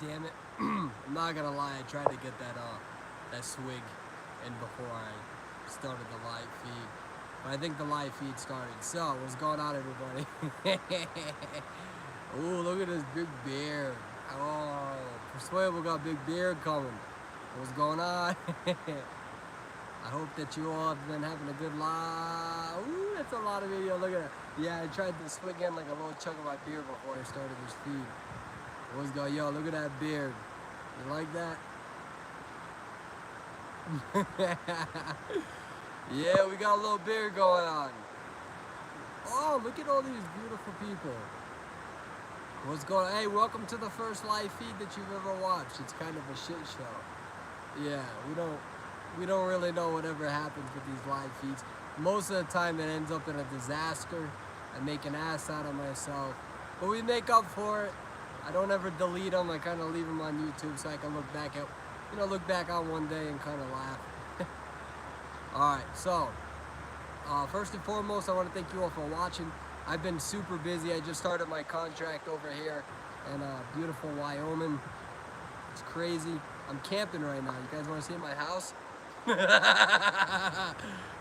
damn it. I'm not gonna lie, I tried to get that swig in before I started the live feed. But I think the live feed started. So, what's going on, everybody? Ooh, look at this big beard. Oh, Persuadable got big beard coming. What's going on? I hope that you all have been having a good life. Ooh, that's a lot of video. Look at that. Yeah, I tried to swig in like a little chunk of my beer before I started this feed. What's going, yo, look at that beard. You like that? Yeah, we got a little beard going on. Oh, look at all these beautiful people. What's going on? Hey, welcome to the first live feed that you've ever watched. It's kind of a shit show. Yeah, we don't really know whatever happens with these live feeds. Most of the time it ends up in a disaster. I make an ass out of myself. But we make up for it. I don't ever delete them. I kind of leave them on YouTube so I can look back at, look back on one day and kind of laugh. Alright, so, first and foremost, I want to thank you all for watching. I've been super busy. I just started my contract over here in beautiful Wyoming. It's crazy. I'm camping right now. You guys want to see my house?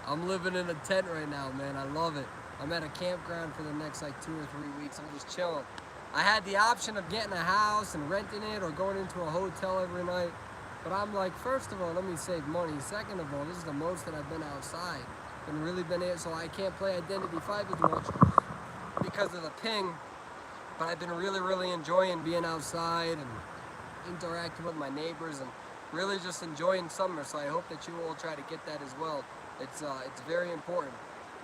I'm living in a tent right now, man. I love it. I'm at a campground for the next like 2 or 3 weeks. I'm just chilling. I had the option of getting a house and renting it or going into a hotel every night. But I'm like, first of all, let me save money. Second of all, this is the most that I've been outside. And really been here, so I can't play Identity 5 as much because of the ping. But I've been really enjoying being outside and interacting with my neighbors and really just enjoying summer. So I hope that you all try to get that as well. It's very important.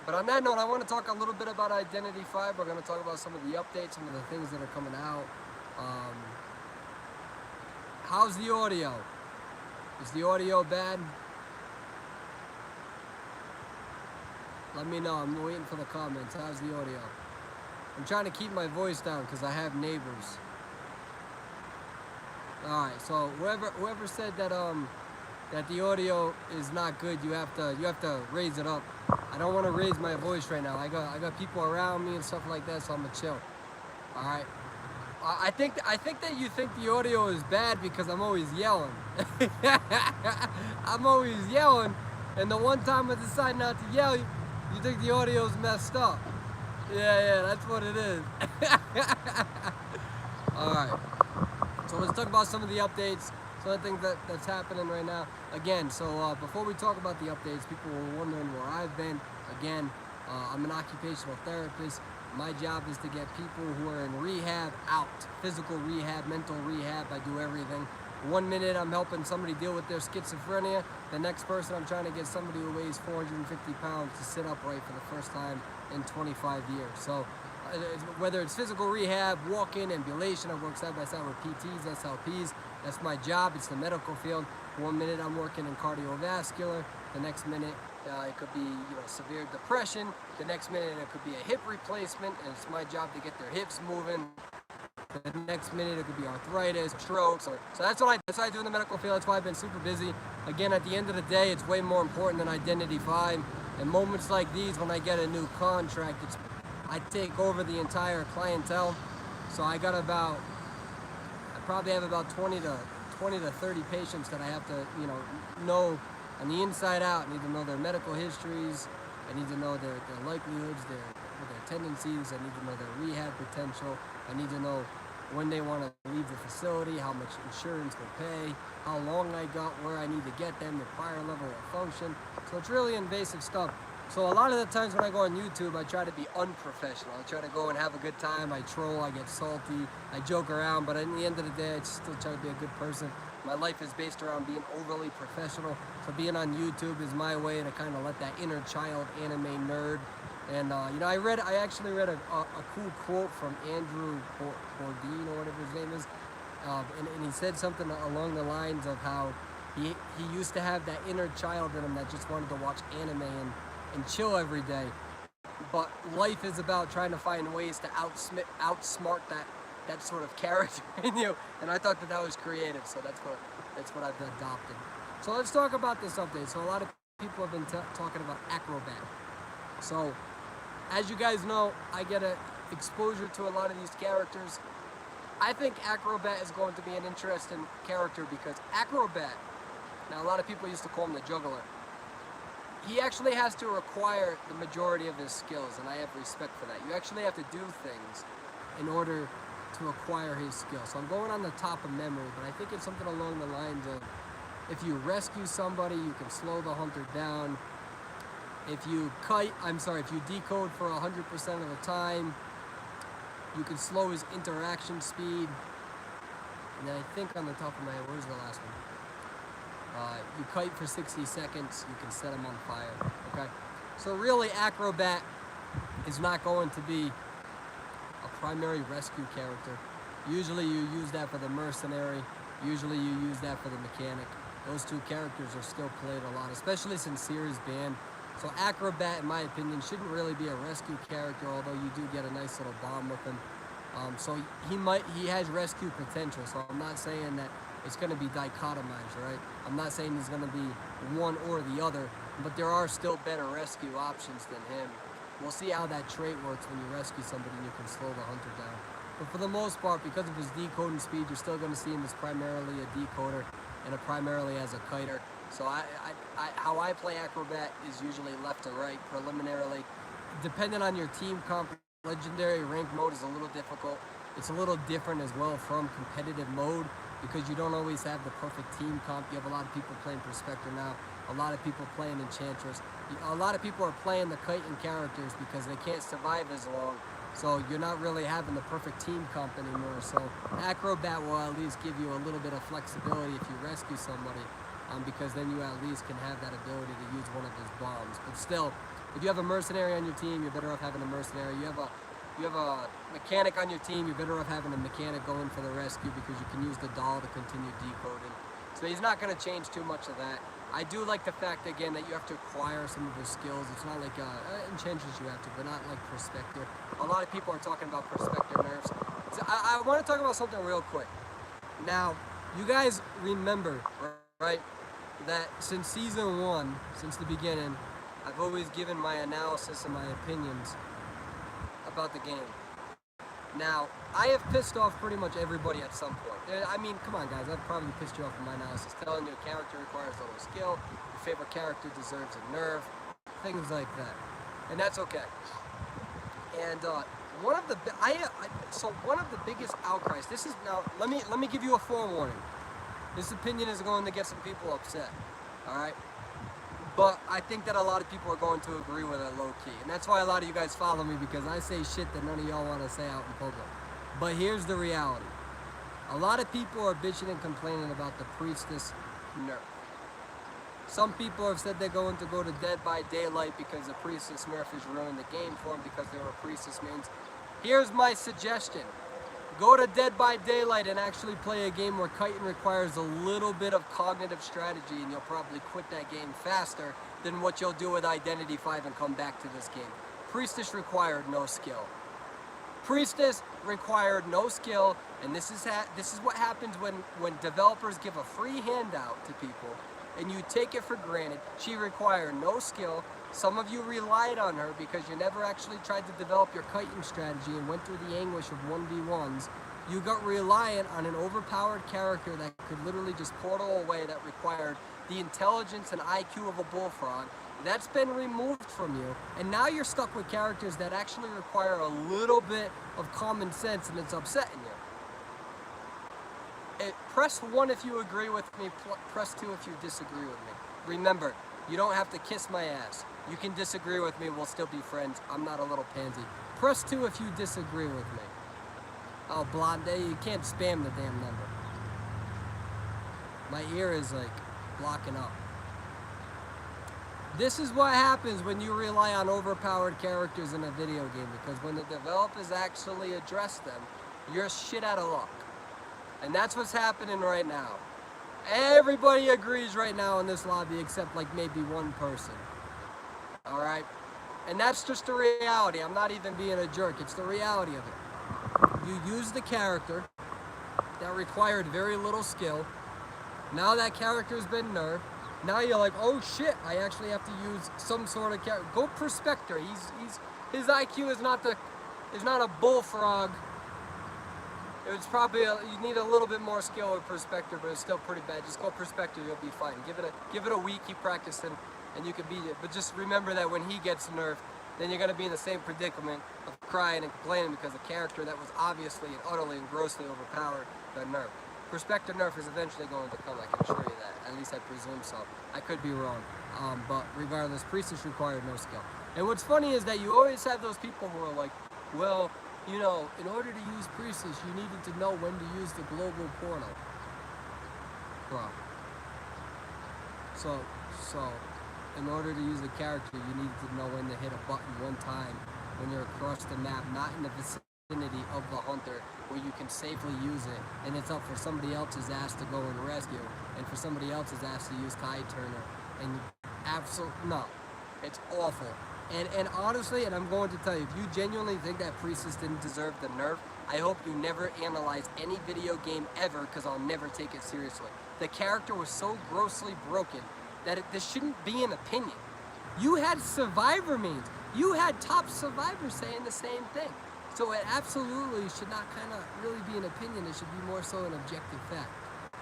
But on that note, I want to talk a little bit about Identity 5. We're going to talk about some of the updates, some of the things that are coming out. How's the audio? Is the audio bad? Let me know. I'm waiting for the comments. How's the audio? I'm trying to keep my voice down because I have neighbors. Alright, so whoever said that that the audio is not good, you have to raise it up. I don't want to raise my voice right now. I got people around me and stuff like that, so I'm gonna chill. All right. I think that you think the audio is bad because I'm always yelling. I'm always yelling, and the one time I decide not to yell, you think the audio's messed up. Yeah, that's what it is. All right. So let's talk about some of the updates. So I think that's happening right now. Again, so before we talk about the updates, people were wondering where I've been. Again, I'm an occupational therapist. My job is to get people who are in rehab out. Physical rehab, mental rehab, I do everything. 1 minute I'm helping somebody deal with their schizophrenia. The next person I'm trying to get somebody who weighs 450 pounds to sit upright for the first time in 25 years. So whether it's physical rehab, walk-in, ambulation, I work side by side with PTs, SLPs. That's my job. It's the medical field. 1 minute I'm working in cardiovascular. The next minute it could be severe depression. The next minute it could be a hip replacement, and it's my job to get their hips moving. The next minute it could be arthritis, strokes. So that's what I do in the medical field. That's why I've been super busy. Again, at the end of the day, it's way more important than Identity 5. And moments like these, when I get a new contract, I take over the entire clientele. So I probably have about 20 to 30 patients that I have to, know on the inside out. I need to know their medical histories. I need to know their likelihoods, their tendencies. I need to know their rehab potential. I need to know when they want to leave the facility, how much insurance will pay, how long I got, where I need to get them, the prior level of function. So it's really invasive stuff. So a lot of the times when I go on YouTube, I try to be unprofessional. I try to go and have a good time. I troll, I get salty, I joke around, but at the end of the day, I still try to be a good person. My life is based around being overly professional. So being on YouTube is my way to kind of let that inner child anime nerd. And I actually read a cool quote from Andrew Bourdain, or whatever his name is. And he said something along the lines of how he used to have that inner child in him that just wanted to watch anime and chill every day. But life is about trying to find ways to outsmart that sort of character in you. And I thought that was creative, so that's what I've adopted. So let's talk about this update. So a lot of people have been talking about Acrobat. So as you guys know, I get exposure to a lot of these characters I think Acrobat is going to be an interesting character because Acrobat, now a lot of people used to call him the juggler, he actually has to acquire the majority of his skills, and I have respect for that. You actually have to do things in order to acquire his skills. So I'm going on the top of memory, but I think it's something along the lines of, if you rescue somebody, you can slow the hunter down. If you decode for 100% of the time, you can slow his interaction speed. And then I think on the top of my head, where's the last one? You kite for 60 seconds, you can set him on fire, okay? So really, Acrobat is not going to be a primary rescue character. Usually you use that for the mercenary, usually you use that for the mechanic. Those two characters are still played a lot, especially since Seer is banned. So Acrobat, in my opinion, shouldn't really be a rescue character, although you do get a nice little bomb with him. So he has rescue potential, so I'm not saying that it's going to be dichotomized, right? I'm not saying he's going to be one or the other, but there are still better rescue options than him. We'll see how that trait works when you rescue somebody and you can slow the hunter down. But for the most part, because of his decoding speed, you're still going to see him as primarily a decoder and primarily as a kiter. So how I play Acrobat is usually left to right preliminarily. Depending on your team comp, legendary rank mode is a little difficult. It's a little different as well from competitive mode because you don't always have the perfect team comp. You have a lot of people playing Prospector now, a lot of people playing Enchantress. A lot of people are playing the kiting characters because they can't survive as long. So you're not really having the perfect team comp anymore. So Acrobat will at least give you a little bit of flexibility if you rescue somebody. Because then you at least can have that ability to use one of his bombs. But still, if you have a mercenary on your team, you're better off having a mercenary. You have a mechanic on your team, you're better off having a mechanic going for the rescue because you can use the doll to continue decoding. So he's not going to change too much of that. I do like the fact, again, that you have to acquire some of his skills. It's not like Enchantress you have to, but not like Prospector. A lot of people are talking about Prospector nerfs. So I want to talk about something real quick. Now, you guys remember, right, that since season 1, since the beginning, I've always given my analysis and my opinions about the game. Now, I have pissed off pretty much everybody at some point. I mean, come on guys, I've probably pissed you off with my analysis, telling you a character requires a little skill, your favorite character deserves a nerf, things like that. And that's okay. And one of the biggest outcries, this is, now, let me give you a forewarning. This opinion is going to get some people upset, all right? But I think that a lot of people are going to agree with it low-key. And that's why a lot of you guys follow me, because I say shit that none of y'all want to say out in public. But here's the reality. A lot of people are bitching and complaining about the Priestess nerf. Some people have said they're going to go to Dead by Daylight because the Priestess nerf has ruined the game for them because they were Priestess mains. Here's my suggestion. Go to Dead by Daylight and actually play a game where kiting requires a little bit of cognitive strategy, and you'll probably quit that game faster than what you'll do with Identity 5 and come back to this game. Priestess required no skill. Priestess required no skill, and this is what happens when developers give a free handout to people and you take it for granted. She required no skill. Some of you relied on her because you never actually tried to develop your kiting strategy and went through the anguish of 1v1s. You got reliant on an overpowered character that could literally just portal away, that required the intelligence and IQ of a bullfrog. That's been removed from you, and now you're stuck with characters that actually require a little bit of common sense, and it's upsetting you. Press 1 if you agree with me, press 2 if you disagree with me. Remember, you don't have to kiss my ass. You can disagree with me, we'll still be friends. I'm not a little pansy. Press 2 if you disagree with me. Oh, Blonde, you can't spam the damn number. My ear is like blocking up. This is what happens when you rely on overpowered characters in a video game, because when the developers actually address them, you're shit out of luck. And that's what's happening right now. Everybody agrees right now in this lobby except like maybe one person. Alright? And that's just the reality. I'm not even being a jerk. It's the reality of it. You use the character that required very little skill. Now that character's been nerfed. Now you're like, oh shit, I actually have to use some sort of character. Go Prospector. His IQ is not a bullfrog. It's probably you need a little bit more skill with Perspector, but it's still pretty bad. Just go Perspector, you'll be fine. Give it a week, keep practicing, and you can beat it. But just remember that when he gets nerfed, then you're gonna be in the same predicament of crying and complaining because the character that was obviously and utterly and grossly overpowered got nerfed. Perspector nerf is eventually going to come, I can assure you that. At least I presume so. I could be wrong. But regardless, Priestess required no skill. And what's funny is that you always have those people who are like, well, you know, in order to use Priestess, you needed to know when to use the global portal. Bro. So, in order to use the character, you needed to know when to hit a button one time when you're across the map, not in the vicinity of the hunter, where you can safely use it, and it's up for somebody else's ass to go and rescue, and for somebody else's ass to use Tide Turner. And no, it's awful. And honestly, and I'm going to tell you, if you genuinely think that Priestess didn't deserve the nerf, I hope you never analyze any video game ever, because I'll never take it seriously. The character was so grossly broken that this shouldn't be an opinion. You had survivor memes. You had top survivors saying the same thing. So it absolutely should not kind of really be an opinion. It should be more so an objective fact.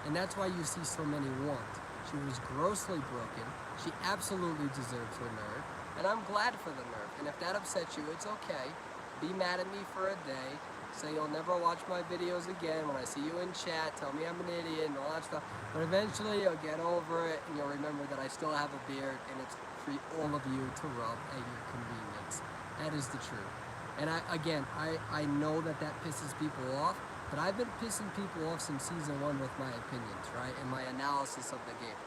And that's why you see so many ones. She was grossly broken. She absolutely deserves her nerf. And I'm glad for the nerf. And if that upsets you, it's okay. Be mad at me for a day. Say you'll never watch my videos again. When I see you in chat, tell me I'm an idiot and all that stuff. But eventually you'll get over it and you'll remember that I still have a beard and it's for all of you to rub at your convenience. That is the truth. And I know that pisses people off, but I've been pissing people off since season 1 with my opinions, right? And my analysis of the game,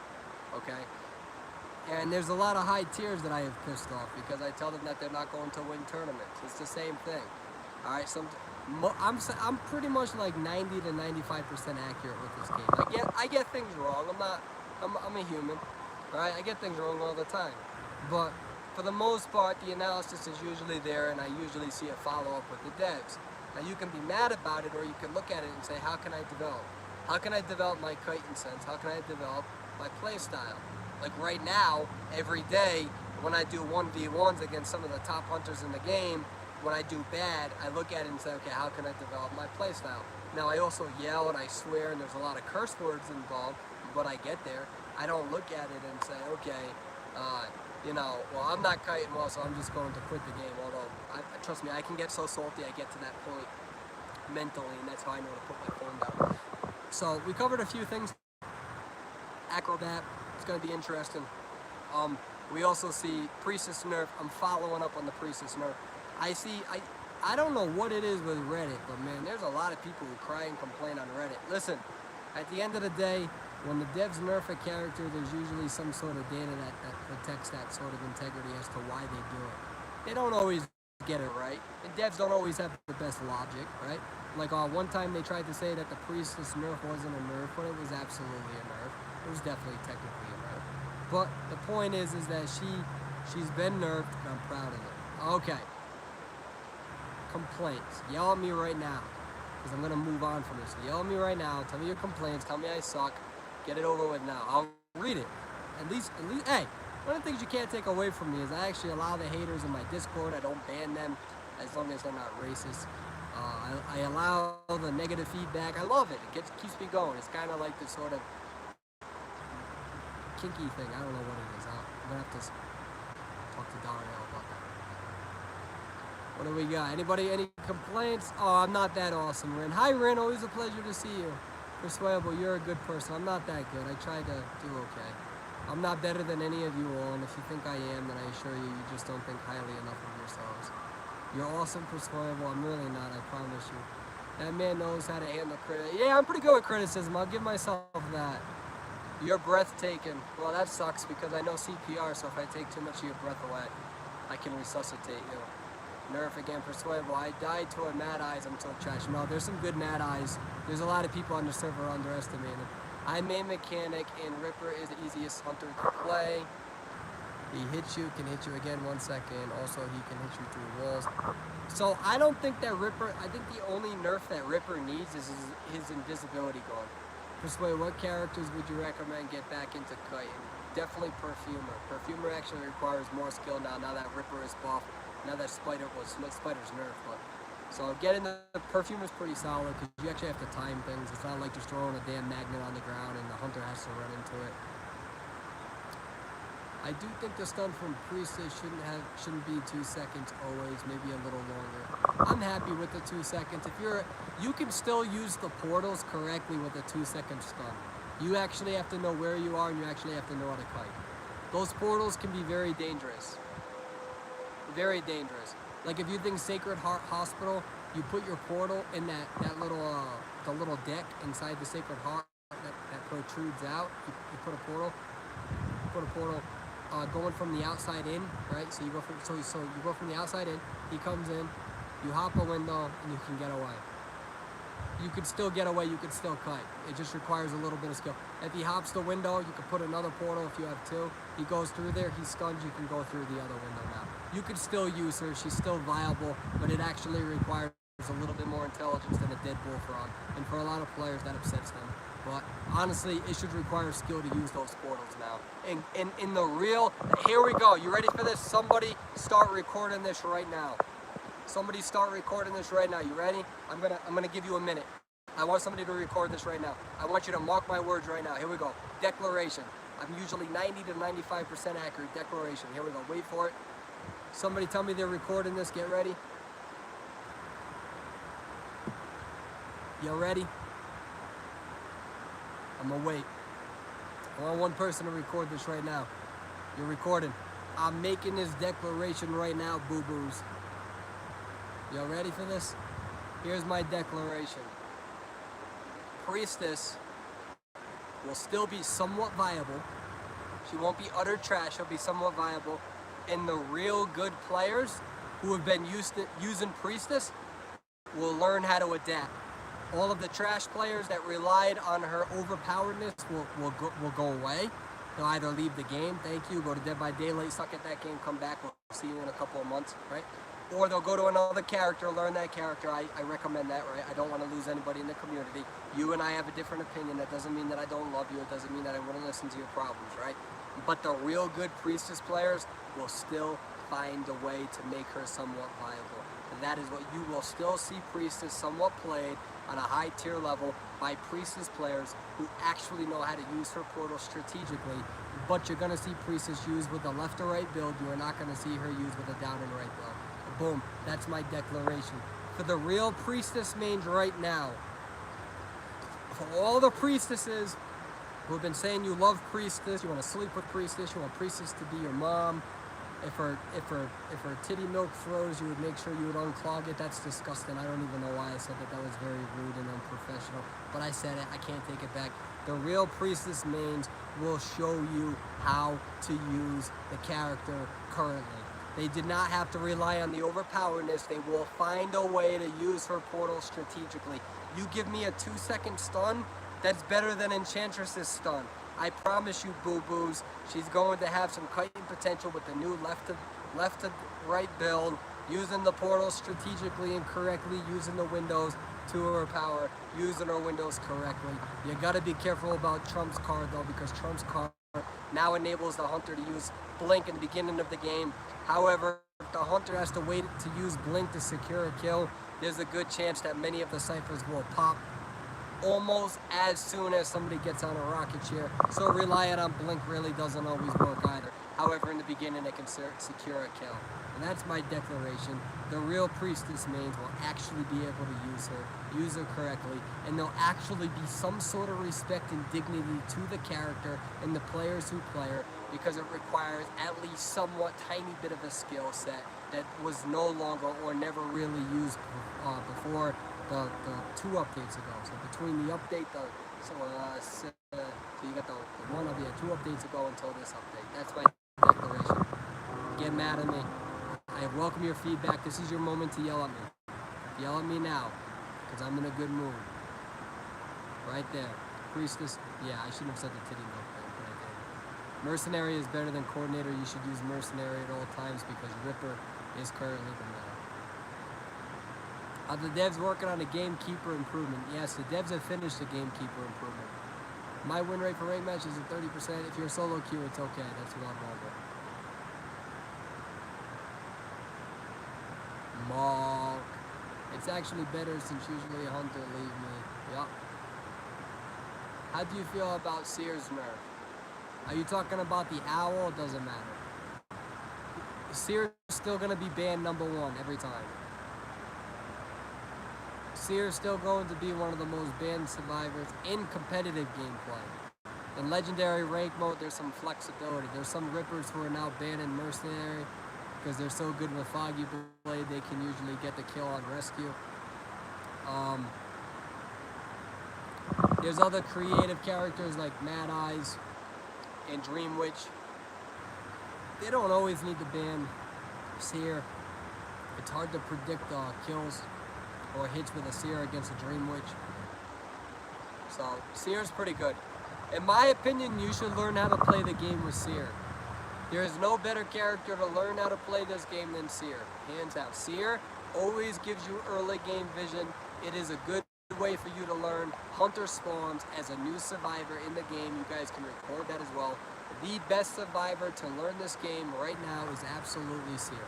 okay? And there's a lot of high tiers that I have pissed off because I tell them that they're not going to win tournaments. It's the same thing, all right? I'm pretty much like 90 to 95% accurate with this game. I get things wrong. I'm a human, all right? I get things wrong all the time, but for the most part, the analysis is usually there, and I usually see a follow-up with the devs. Now, you can be mad about it, or you can look at it and say, how can I develop? How can I develop my chitin sense? How can I develop my play style? Like right now, every day, when I do 1v1s against some of the top hunters in the game, when I do bad, I look at it and say, okay, how can I develop my play style? Now, I also yell and I swear, and there's a lot of curse words involved, but I get there. I don't look at it and say, okay, you know, well, I'm not kiting well, so I'm just going to quit the game. Although, trust me, I can get so salty, I get to that point mentally, and that's how I know to put my phone down. So, we covered a few things. Acrobat, it's going to be interesting. We also see Priestess nerf. I'm following up on the Priestess nerf. I don't know what it is with Reddit, but man, there's a lot of people who cry and complain on Reddit. Listen, at the end of the day, when the devs nerf a character, there's usually some sort of data that protects that sort of integrity as to why they do it. They don't always get it right, and devs don't always have the best logic, right? Like one time they tried to say that the Priestess nerf wasn't a nerf, but it was absolutely a nerf. It was definitely technically a nerf. But the point is that she's been nerfed, and I'm proud of it. Okay. Complaints. Yell at me right now, because I'm going to move on from this. Yell at me right now. Tell me your complaints. Tell me I suck. Get it over with now. I'll read it. At least, hey, one of the things you can't take away from me is I actually allow the haters in my Discord. I don't ban them as long as they're not racist. I allow the negative feedback. I love it. It keeps me going. It's kind of like this sort of kinky thing. I don't know what it is. I'm going to have to talk to Dario about that. What do we got? Anybody, any complaints? Oh, I'm not that awesome, Rin. Hi, Rin. Always a pleasure to see you. Persuadable, you're a good person. I'm not that good. I try to do okay. I'm not better than any of you all, and if you think I am, then I assure you, you just don't think highly enough of yourselves. You're awesome, Persuadable. I'm really not, I promise you. That man knows how to handle criticism. Yeah, I'm pretty good with criticism. I'll give myself that. You're breathtaking. Well, that sucks because I know CPR, so if I take too much of your breath away, I can resuscitate you. Nerf again, Persuadable. I died to a Mad Eyes. I'm so trash. No, there's some good Mad Eyes. There's a lot of people on the server underestimated. I'm a mechanic, and Ripper is the easiest hunter to play. He hits you, can hit you again 1 second. Also, he can hit you through walls. So I don't think that Ripper, I think the only nerf that Ripper needs is his invisibility gone. Persuade, what characters would you recommend get back into kiting? Definitely Perfumer. Perfumer actually requires more skill now that Ripper is buff. Now that Spider's nerf, but So getting the perfume is pretty solid because you actually have to time things. It's not like just throwing a damn magnet on the ground and the hunter has to run into it. I do think the stun from Priestess shouldn't be 2 seconds always, maybe a little longer. I'm happy with the 2 seconds. You can still use the portals correctly with a 2-second stun. You actually have to know where you are and you actually have to know how to kite. Those portals can be very dangerous. Very dangerous. Like if you think Sacred Heart Hospital, you put your portal in that little the little deck inside the Sacred Heart that protrudes out. You put a portal. Going from the outside in, right? So you go from the outside in. He comes in, you hop a window, and you can get away. You could still get away. You could still kite. It just requires a little bit of skill. If he hops the window, you can put another portal if you have 2. He goes through there. He stuns. You can go through the other window now. You could still use her. She's still viable, but it actually requires a little bit more intelligence than a dead bullfrog. And for a lot of players, that upsets them. But honestly, it should require skill to use those portals now. In the real, here we go. You ready for this? Somebody start recording this right now. Somebody start recording this right now. You ready? I'm gonna give you a minute. I want somebody to record this right now. I want you to mark my words right now. Here we go. Declaration. I'm usually 90 to 95% accurate. Declaration. Here we go. Wait for it. Somebody tell me they're recording this. Get ready. You ready? I'm gonna wait. I want one person to record this right now. You're recording. I'm making this declaration right now, boo-boos. Y'all ready for this? Here's my declaration. Priestess will still be somewhat viable. She won't be utter trash. She'll be somewhat viable. And the real good players who have been using Priestess will learn how to adapt. All of the trash players that relied on her overpoweredness will go away. They'll either leave the game, thank you, go to Dead by Daylight, suck at that game, come back, we'll see you in a couple of months, right? Or they'll go to another character, learn that character. I recommend that, right? I don't want to lose anybody in the community. You and I have a different opinion. That doesn't mean that I don't love you. It doesn't mean that I wouldn't listen to your problems, right? But the real good Priestess players will still find a way to make her somewhat viable. And that is what you will still see Priestess somewhat played on a high tier level by Priestess players who actually know how to use her portal strategically. But you're going to see Priestess used with a left or right build. You are not going to see her used with a down and right build. Boom, that's my declaration. For the real Priestess mains right now, for all the Priestesses who have been saying you love Priestess, you want to sleep with Priestess, you want Priestess to be your mom, if her titty milk froze, you would make sure you would unclog it. That's disgusting. I don't even know why I said that. That was very rude and unprofessional. But I said it. I can't take it back. The real Priestess mains will show you how to use the character currently. They did not have to rely on the overpoweredness. They will find a way to use her portal strategically. You give me a 2-second stun, that's better than Enchantress's stun. I promise you, boo-boos, she's going to have some kiting potential with the new left to right build, using the portal strategically and correctly, using the windows to her power, using her windows correctly. You gotta be careful about Trump's card though, because Trump's card now enables the hunter to use blink in the beginning of the game. However, if the hunter has to wait to use blink to secure a kill, there's a good chance that many of the ciphers will pop almost as soon as somebody gets on a rocket chair. So relying on blink really doesn't always work either. However, in the beginning it can secure a kill. And that's my declaration. The real Priestess mains will actually be able to use her correctly, and there'll actually be some sort of respect and dignity to the character and the players who play her, because it requires at least somewhat tiny bit of a skill set that was no longer or never really used before the 2 updates ago. So between the update, so you got the 2 updates ago until this update. That's my declaration. Get mad at me. I welcome your feedback. This is your moment to yell at me. Yell at me now, because I'm in a good mood. Right there. Priestess, yeah, I shouldn't have said the titty milk thing, but I did. Mercenary is better than Coordinator. You should use Mercenary at all times because Ripper is currently the meta. Are the devs working on a Gamekeeper improvement? Yes, the devs have finished the Gamekeeper improvement. My win rate for rank matches is 30%. If you're a solo queue, it's okay. That's a lot longer. Mark. It's actually better since usually a hunter leave me. Yup. How do you feel about Seer's nerf? Are you talking about the owl? It doesn't matter. Seer's still gonna be banned #1 every time. Seer's still going to be one of the most banned survivors in competitive gameplay. In legendary rank mode, there's some flexibility. There's some rippers who are now banned in mercenary because they're so good with foggy blade, they can usually get the kill on rescue. There's other creative characters like Mad Eyes and Dream Witch. They don't always need to ban Seer. It's hard to predict kills or hits with a Seer against a Dream Witch. So Seer's pretty good. In my opinion, you should learn how to play the game with Seer. There is no better character to learn how to play this game than Seer, hands down. Seer always gives you early game vision. It is a good way for you to learn hunter spawns as a new survivor in the game. You guys can record that as well. The best survivor to learn this game right now is absolutely Seer.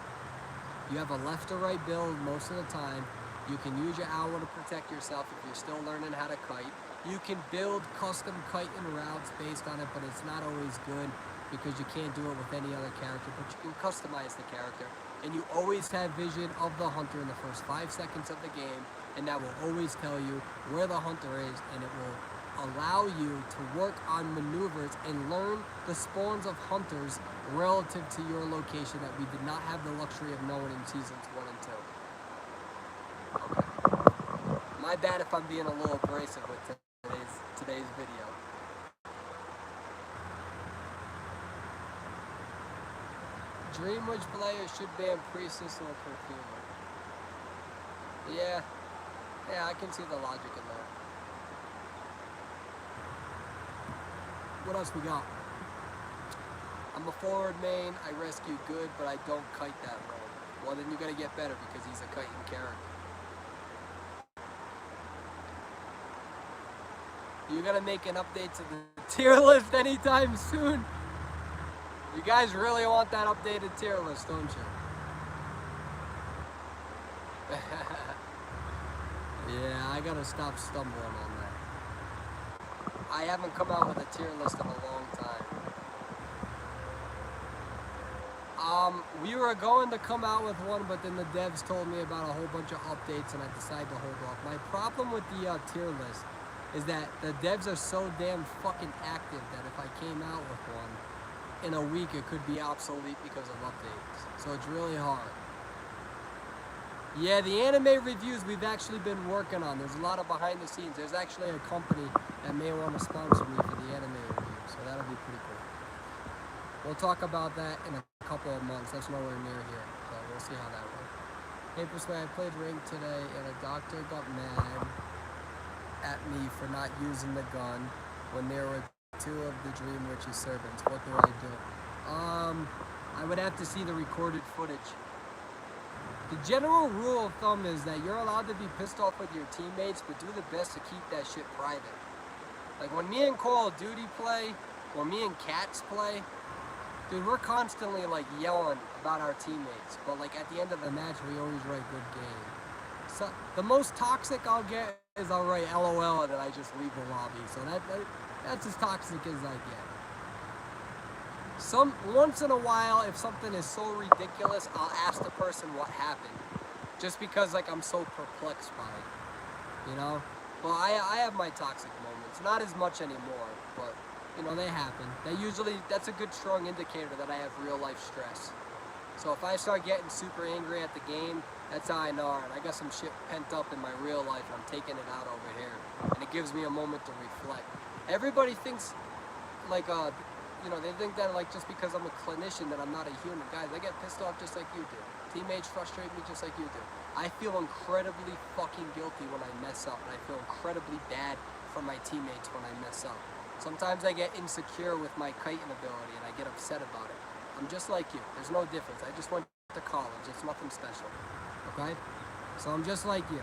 You have a left to right build most of the time. You can use your owl to protect yourself if you're still learning how to kite. You can build custom kite and routes based on it, but it's not always good because you can't do it with any other character, but you can customize the character. And you always have vision of the hunter in the first 5 seconds of the game, and that will always tell you where the hunter is, and it will allow you to work on maneuvers and learn the spawns of hunters relative to your location that we did not have the luxury of knowing in seasons 1 and 2. Okay. My bad if I'm being a little abrasive with today's video. Dream Witch players should ban Priestess or Perfumer. Yeah, I can see the logic in that. What else we got? I'm a forward main, I rescue good, but I don't kite that well. Well, then you gotta get better because he's a kiting character. You're gonna make an update to the tier list anytime soon? You guys really want that updated tier list, don't you? Yeah, I gotta stop stumbling on that. I haven't come out with a tier list in a long time. We were going to come out with one, but then the devs told me about a whole bunch of updates and I decided to hold off. My problem with the tier list is that the devs are so damn fucking active that if I came out with one in a week, it could be obsolete because of updates. So it's really hard. Yeah, the anime reviews we've actually been working on. There's a lot of behind the scenes. There's actually a company that may want to sponsor me for the anime review, so that'll be pretty cool. We'll talk about that in a couple of months. That's nowhere near here, so we'll see how that works. Hey, Persuade, I played Ring today, and a doctor got mad at me for not using the gun when there were 2 of the Dream Witch's servants. What do I do? I would have to see the recorded footage. The general rule of thumb is that you're allowed to be pissed off with your teammates, but do the best to keep that shit private. Like when me and Call of Duty play, or me and Cats play, dude, we're constantly like yelling about our teammates, but like at the end of the match, we always write good game. So the most toxic I'll get is I'll write LOL and then I just leave the lobby. So that's as toxic as I get. Once in a while, if something is so ridiculous, I'll ask the person what happened, just because like I'm so perplexed by it, you know. Well, I have my toxic moments, not as much anymore, but you know they happen. That's a good strong indicator that I have real life stress. So if I start getting super angry at the game, that's how I know, and I got some shit pent up in my real life, and I'm taking it out over here, and it gives me a moment to reflect. Everybody thinks like you know, they think that like just because I'm a clinician that I'm not a human. Guys, I get pissed off just like you do. Teammates frustrate me just like you do. I feel incredibly fucking guilty when I mess up, and I feel incredibly bad for my teammates when I mess up. Sometimes I get insecure with my kiting ability and I get upset about it. I'm just like you. There's no difference. I just went to college. It's nothing special. Okay? So I'm just like you.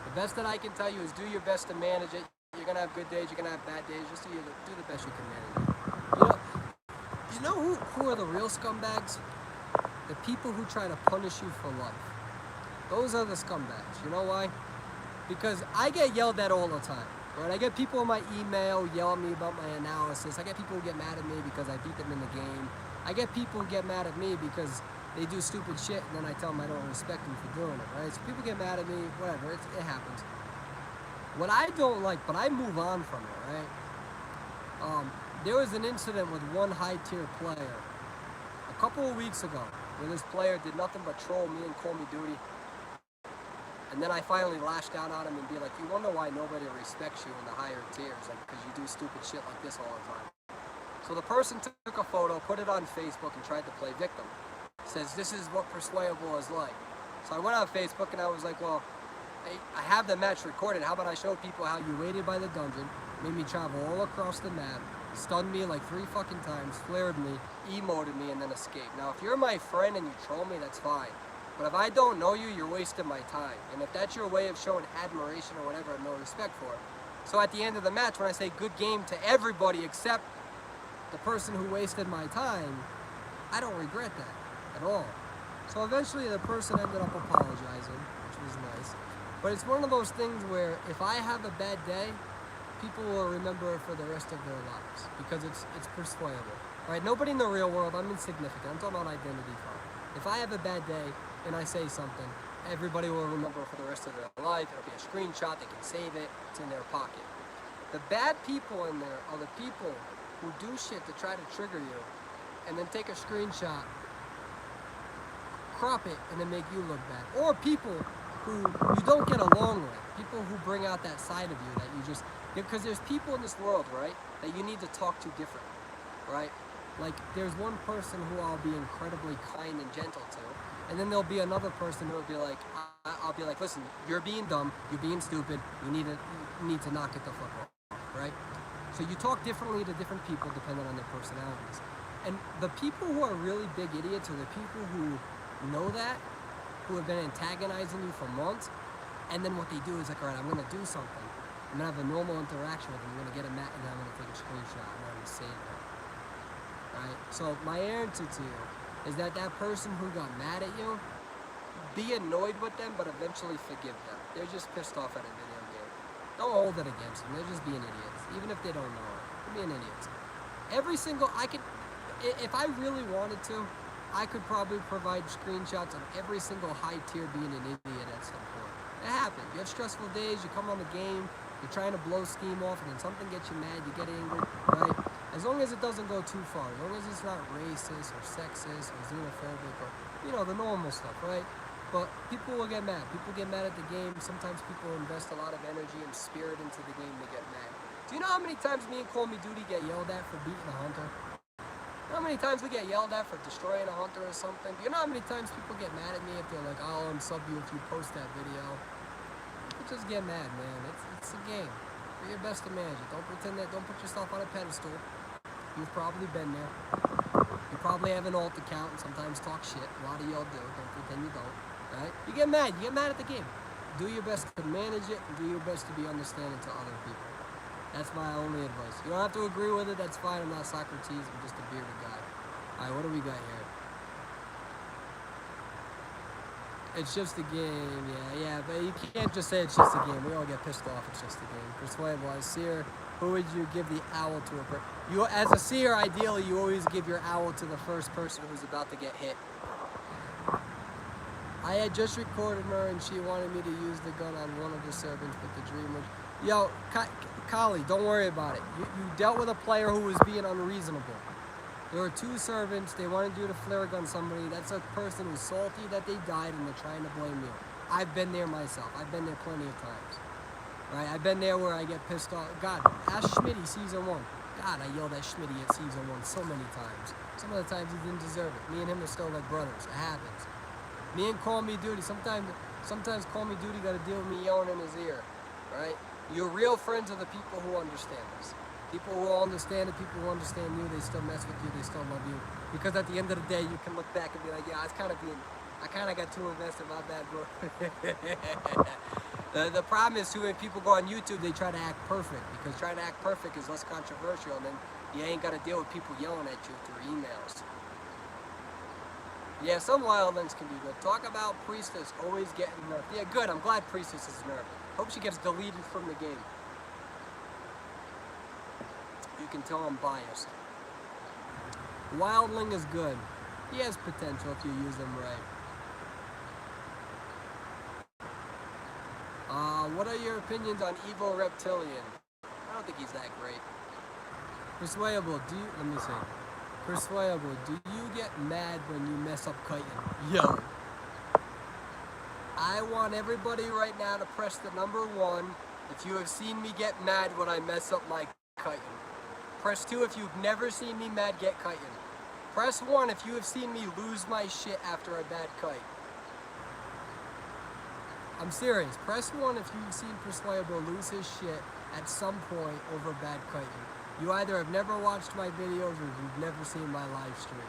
The best that I can tell you is do your best to manage it. You're gonna have good days, you're gonna have bad days. Just do the best you can manage it. You know who are the real scumbags? The people who try to punish you for life. Those are the scumbags. You know why? Because I get yelled at all the time. Right? I get people in my email yell at me about my analysis. I get people who get mad at me because I beat them in the game. I get people who get mad at me because they do stupid shit and then I tell them I don't respect them for doing it, right? So people get mad at me, whatever, it happens. What I don't like, but I move on from it, right? There was an incident with one high-tier player a couple of weeks ago where this player did nothing but troll me and call me duty. And then I finally lashed out on him and be like, you wonder why nobody respects you in the higher tiers, like because you do stupid shit like this all the time. So the person took a photo, put it on Facebook, and tried to play victim. Says, this is what Persuadable is like. So I went on Facebook and I was like, well, I have the match recorded. How about I show people how you waited by the dungeon, made me travel all across the map, stunned me like 3 fucking times, flared me, emoted me, and then escaped. Now, if you're my friend and you troll me, that's fine. But if I don't know you, you're wasting my time. And if that's your way of showing admiration or whatever, I have no respect for it. So at the end of the match, when I say good game to everybody except the person who wasted my time, I don't regret that at all. So eventually the person ended up apologizing, which was nice. But it's one of those things where if I have a bad day, people will remember it for the rest of their lives because it's persuadable. Right? Nobody in the real world, I'm insignificant. I'm talking about identity fraud. If I have a bad day and I say something, everybody will remember it for the rest of their life. It'll be a screenshot, they can save it, it's in their pocket. The bad people in there are the people who do shit to try to trigger you and then take a screenshot, crop it, and then make you look bad. Or people who you don't get along with. People who bring out that side of you that you just, because there's people in this world, right, that you need to talk to differently, right? Like, there's one person who I'll be incredibly kind and gentle to, and then there'll be another person who will be like, I'll be like, listen, you're being dumb, you're being stupid, you need to knock it the fuck off, right? So you talk differently to different people depending on their personalities. And the people who are really big idiots are the people who know that, who have been antagonizing you for months, and then what they do is like, all right, I'm gonna do something. I'm gonna have a normal interaction with them, I'm gonna get a mat, and then I'm gonna take a screenshot, and I'm gonna save it. Right? So my answer to you is that person who got mad at you, be annoyed with them, but eventually forgive them. They're just pissed off at a video game. Don't hold it against them. They're just being idiots. Even if they don't know it, they're being idiots. If I really wanted to, I could probably provide screenshots of every single high tier being an idiot at some point. It happens. You have stressful days, you come on the game, you're trying to blow steam off, and then something gets you mad, you get angry, right? As long as it doesn't go too far, as long as it's not racist or sexist or xenophobic or, you know, the normal stuff, right? But people will get mad. People get mad at the game. Sometimes people invest a lot of energy and spirit into the game, they get mad. Do you know how many times me and Call Me Duty get yelled at for beating a hunter? You know how many times we get yelled at for destroying a hunter or something? Do you know how many times people get mad at me if they're like, I'll unsub you if you post that video? People just get mad, man. It's a game. Do your best to manage it. Don't pretend that, don't put yourself on a pedestal. You've probably been there. You probably have an alt account and sometimes talk shit. A lot of y'all do. Don't pretend you don't. Right? You get mad. You get mad at the game. Do your best to manage it and do your best to be understanding to other people. That's my only advice. You don't have to agree with it. That's fine. I'm not Socrates. I'm just a bearded guy. All right, what do we got here? It's just a game. Yeah, but you can't just say it's just a game. We all get pissed off. It's just a game. Persuadable. As Seer, who would you give the owl to? You, as a Seer, ideally, you always give your owl to the first person who's about to get hit. I had just recorded her, and she wanted me to use the gun on one of the servants, but the dream was... Yo, Kali, don't worry about it. You dealt with a player who was being unreasonable. There were 2 servants. They wanted you to flare gun somebody. That's a person who's salty that they died, and they're trying to blame you. I've been there myself. I've been there plenty of times. Right? I've been there where I get pissed off. God, ask Schmitty season 1. God, I yelled at Schmitty at season 1 so many times. Some of the times he didn't deserve it. Me and him are still like brothers. It happens. Me and Call Me Duty, sometimes Call Me Duty got to deal with me yelling in his ear. Right? Your real friends are the people who understand this. People who understand it, people who understand you, they still mess with you, they still love you. Because at the end of the day, you can look back and be like, yeah, I kind of got too invested about that, bro. The problem is too when people go on YouTube, they try to act perfect. Because trying to act perfect is less controversial, and then you ain't got to deal with people yelling at you through emails. Yeah, some wildlings can be good. Talk about Priestess always getting nerfed. Yeah, good. I'm glad Priestess is nerfed. Hope she gets deleted from the game. You can tell I'm biased. Wildling is good. He has potential if you use him right. What are your opinions on Evil Reptilian? I don't think he's that great. Persuadable, let me see. Persuadable, do you get mad when you mess up kiting? Yo. I want everybody right now to press the number 1 if you have seen me get mad when I mess up my kiting. Press 2 if you've never seen me mad get kiting. Press 1 if you have seen me lose my shit after a bad kite. I'm serious. Press 1 if you've seen Persuadable lose his shit at some point over bad kiting. You either have never watched my videos or you've never seen my live stream.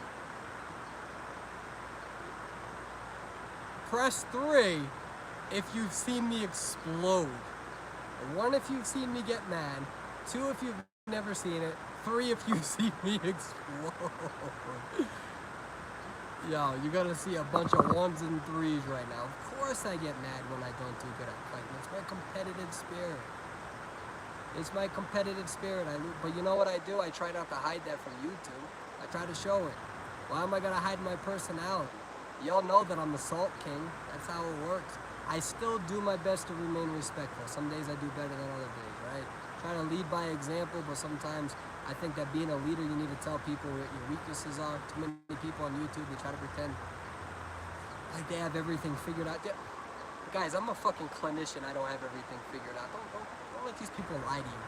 Press 3 if you've seen me explode. 1 if you've seen me get mad. 2 if you've never seen it. 3 if you've seen me explode. Yo, you're gonna see a bunch of 1s and 3s right now. Of course I get mad when I don't do good at fighting. It's my competitive spirit. It's my competitive spirit. But you know what I do? I try not to hide that from YouTube. I try to show it. Why am I gonna hide my personality? Y'all know that I'm the Salt King. That's how it works. I still do my best to remain respectful. Some days I do better than other days, right? Try to lead by example, but sometimes I think that being a leader, you need to tell people what your weaknesses are. Too many people on YouTube, they try to pretend like they have everything figured out. Guys, I'm a fucking clinician. I don't have everything figured out. Don't let these people lie to you.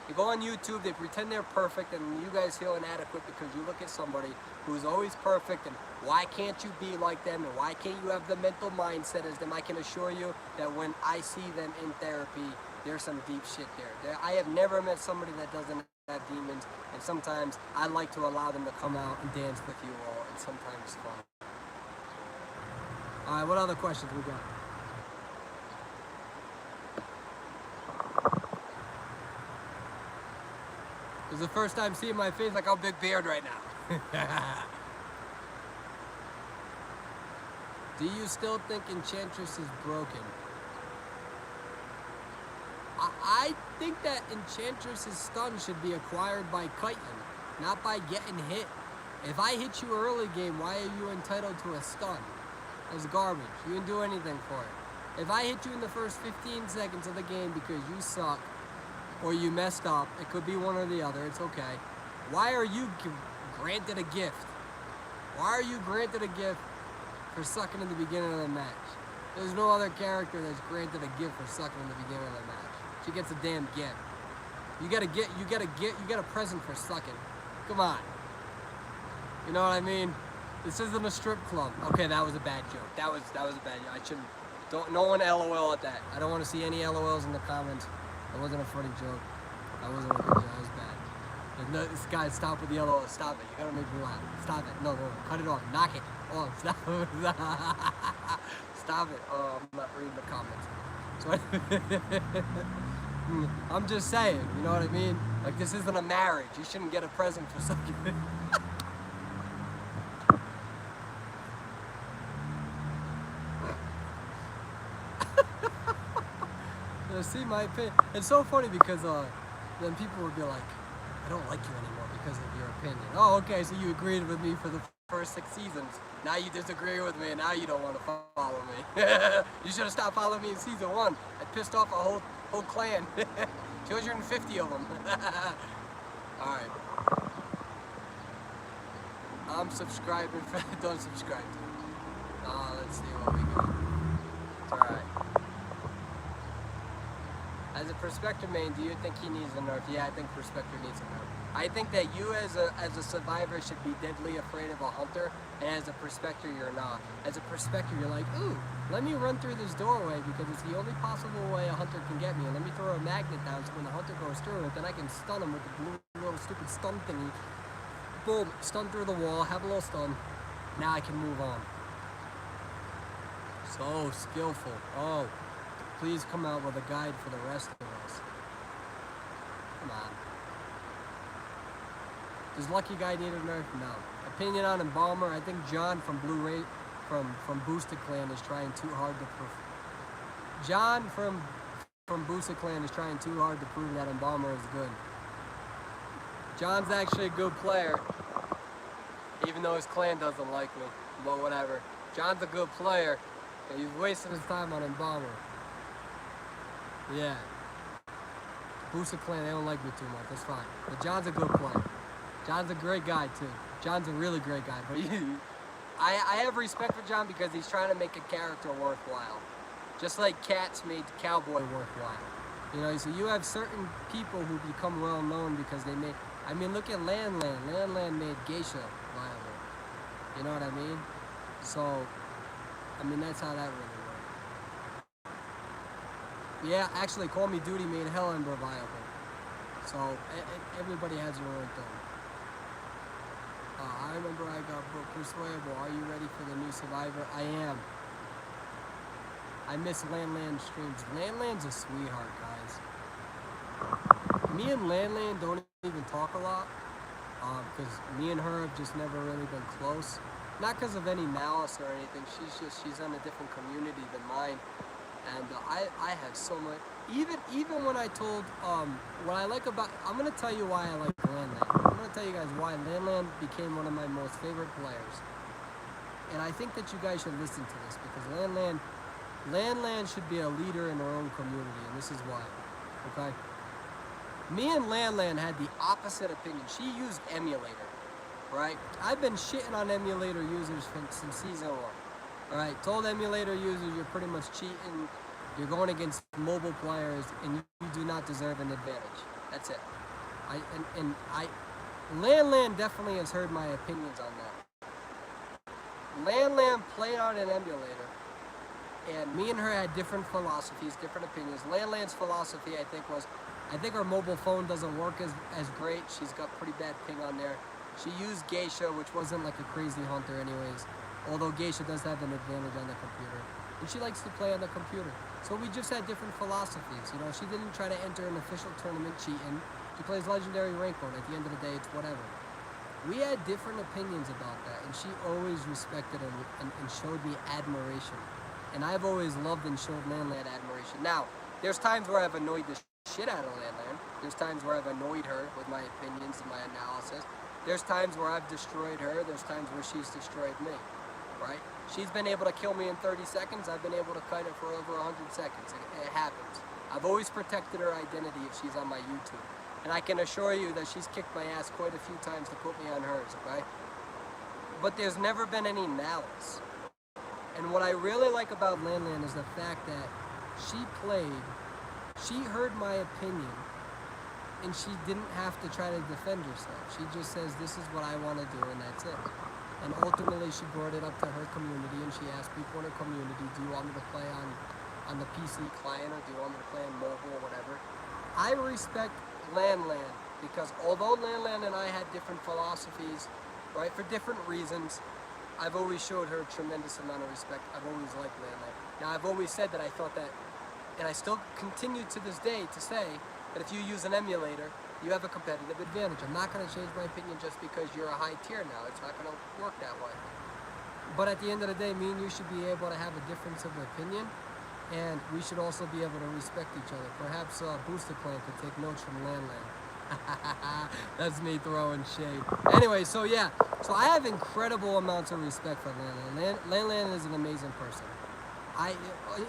You go on YouTube, they pretend they're perfect, and you guys feel inadequate because you look at somebody who's always perfect, and why can't you be like them, and why can't you have the mental mindset as them? I can assure you that when I see them in therapy, there's some deep shit there. I have never met somebody that doesn't have demons, and sometimes I like to allow them to come out and dance with you all, and sometimes it's fun. Alright, what other questions we got? This is the first time seeing my face like I'm big beard right now. Do you still think Enchantress is broken? I think that Enchantress's stun should be acquired by kiting, not by getting hit. If I hit you early game, why are you entitled to a stun? That's garbage. You didn't do anything for it. If I hit you in the first 15 seconds of the game because you suck, or you messed up, it could be one or the other, it's okay. Why are you granted a gift? Why are you granted a gift for sucking in the beginning of the match? There's no other character that's granted a gift for sucking in the beginning of the match. She gets a damn gift. You get a present for sucking. Come on. You know what I mean? This isn't a strip club. Okay, that was a bad joke. That was a bad joke. I shouldn't. No one LOL at that. I don't want to see any LOLs in the comments. That wasn't a funny joke. That wasn't a good joke. That was bad. No, this guy, stop with the LOL. Stop it. You gotta make me laugh. Stop it. No. Cut it off. Knock it off. Stop it. Stop it. Oh, I'm not reading the comments. So I'm just saying. You know what I mean? Like, this isn't a marriage. You shouldn't get a present for something. See my opinion. It's so funny because then people would be like, I don't like you anymore because of your opinion. Oh, okay, so you agreed with me for the first 6 seasons. Now you disagree with me and now you don't want to follow me. You should have stopped following me in season 1. I pissed off a whole clan. 250 of them. Alright. I'm subscribing. Don't subscribe to me. Let's see what we got. It's alright. As a Prospector main, do you think he needs a nerf? Yeah, I think Prospector needs a nerf. I think that you as a survivor should be deadly afraid of a hunter, and as a Prospector you're not. As a Prospector you're like, ooh, let me run through this doorway because it's the only possible way a hunter can get me, and let me throw a magnet down so when the hunter goes through it, then I can stun him with the blue little stupid stun thingy. Boom, stun through the wall, have a little stun. Now I can move on. So skillful. Oh. Please come out with a guide for the rest of us. Come on. Does Lucky Guy need a nerf? No. Opinion on Embalmer, I think John from Blu-ray, from Boosted Clan is trying too hard to prove. John from Boosted Clan is trying too hard to prove that Embalmer is good. John's actually a good player, even though his clan doesn't like me, but whatever. John's a good player, and he's wasting his time on Embalmer. Yeah. Boosted Clan, they don't like me too much, that's fine. But John's a good player. John's a great guy too. John's a really great guy, but I have respect for John because he's trying to make a character worthwhile. Just like Cats made Cowboy worthwhile. You know, so you have certain people who become well known because they made, I mean, look at Landland. Landland made Geisha viable. You know what I mean? So, I mean, that's how that really worked. Yeah, actually, Call Me Duty made Hellember viable. So, everybody has their own thing. I remember I got Persuadable. Are you ready for the new Survivor? I am. I miss Landland streams. Landland's a sweetheart, guys. Me and Landland don't even talk a lot, because me and her have just never really been close. Not because of any malice or anything. She's in a different community than mine, and I have so much. Even when I told what I like about, I'm gonna tell you why I like Landland. I'm gonna tell you guys why Landland became one of my most favorite players, and I think that you guys should listen to this because Landland should be a leader in her own community, and this is why. Okay. Me and Landland had the opposite opinion. She used emulator, right? I've been shitting on emulator users since season 1. All right, told emulator users you're pretty much cheating. You're going against mobile players, and you do not deserve an advantage. That's it. Landland definitely has heard my opinions on that. Landland played on an emulator, and me and her had different philosophies, different opinions. Landland's philosophy, I think her mobile phone doesn't work as great. She's got pretty bad ping on there. She used Geisha, which wasn't like a crazy hunter anyways, although Geisha does have an advantage on the computer. And she likes to play on the computer. So we just had different philosophies. You know, she didn't try to enter an official tournament cheating. She plays legendary rank mode. At the end of the day, it's whatever. We had different opinions about that, and she always respected and showed me admiration. And I've always loved and showed Landland admiration. Now, there's times where I've annoyed the shit out of Landland. There's times where I've annoyed her with my opinions and my analysis. There's times where I've destroyed her. There's times where she's destroyed me, right? She's been able to kill me in 30 seconds. I've been able to cut it for over 100 seconds. It happens. I've always protected her identity if she's on my YouTube. And I can assure you that she's kicked my ass quite a few times to put me on hers, okay? But there's never been any malice. And what I really like about Landland is the fact that she heard my opinion, and she didn't have to try to defend herself. She just says, this is what I want to do, and that's it. And ultimately, she brought it up to her community, and she asked people in her community, do you want me to play on the PC client, or do you want me to play on mobile, or whatever? I respect Landland, because although Landland and I had different philosophies, right, for different reasons, I've always showed her a tremendous amount of respect. I've always liked Landland. Now, I've always said that I thought that, and I still continue to this day to say that if you use an emulator, you have a competitive advantage. I'm not going to change my opinion just because you're a high tier now. It's not going to work that way. But at the end of the day, me and you should be able to have a difference of opinion, and we should also be able to respect each other. Perhaps Booster Clan could take notes from Landland. That's me throwing shade. Anyway, so yeah. So I have incredible amounts of respect for Landland. Landland is an amazing person.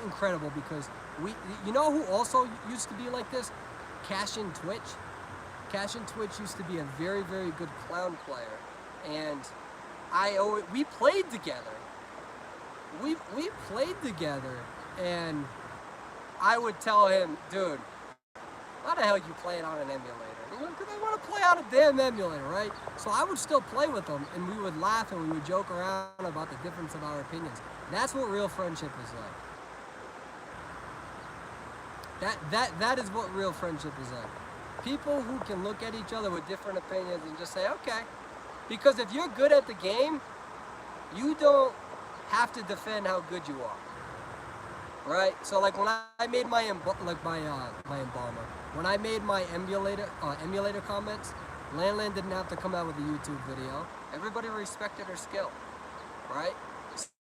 Incredible, because you know who also used to be like this? Cash in Twitch. Cash in Twitch used to be a very, very good clown player, and we played together. We played together, and I would tell him, dude, why the hell are you playing on an emulator? Because I want to play on a damn emulator, right? So I would still play with him, and we would laugh and we would joke around about the difference of our opinions. That's what real friendship is like. That is what real friendship is like. People who can look at each other with different opinions and just say, okay. Because if you're good at the game, you don't have to defend how good you are. Right? So like when I made my embalmer, when I made my emulator comments, Landland didn't have to come out with a YouTube video. Everybody respected her skill, right?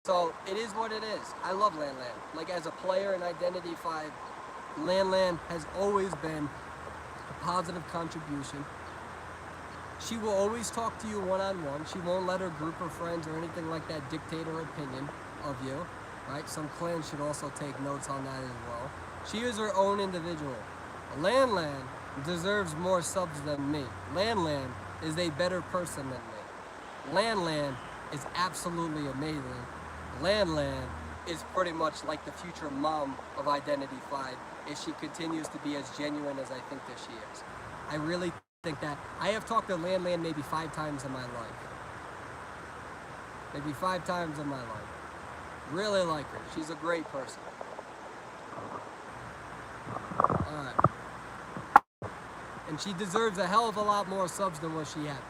So it is what it is. I love Landland. Like as a player in Identity 5, Landland has always been a positive contribution. She will always talk to you one-on-one. She won't let her group of friends or anything like that dictate her opinion of you, right? Some clans should also take notes on that as well. She is her own individual. Landland deserves more subs than me. Landland is a better person than me. Landland is absolutely amazing. Landland is pretty much like the future mom of Identity 5 if she continues to be as genuine as I think that she is. I really think that. I have talked to Landland maybe 5 times in my life. Maybe 5 times in my life. Really like her. She's a great person. Alright. And she deserves a hell of a lot more subs than what she had.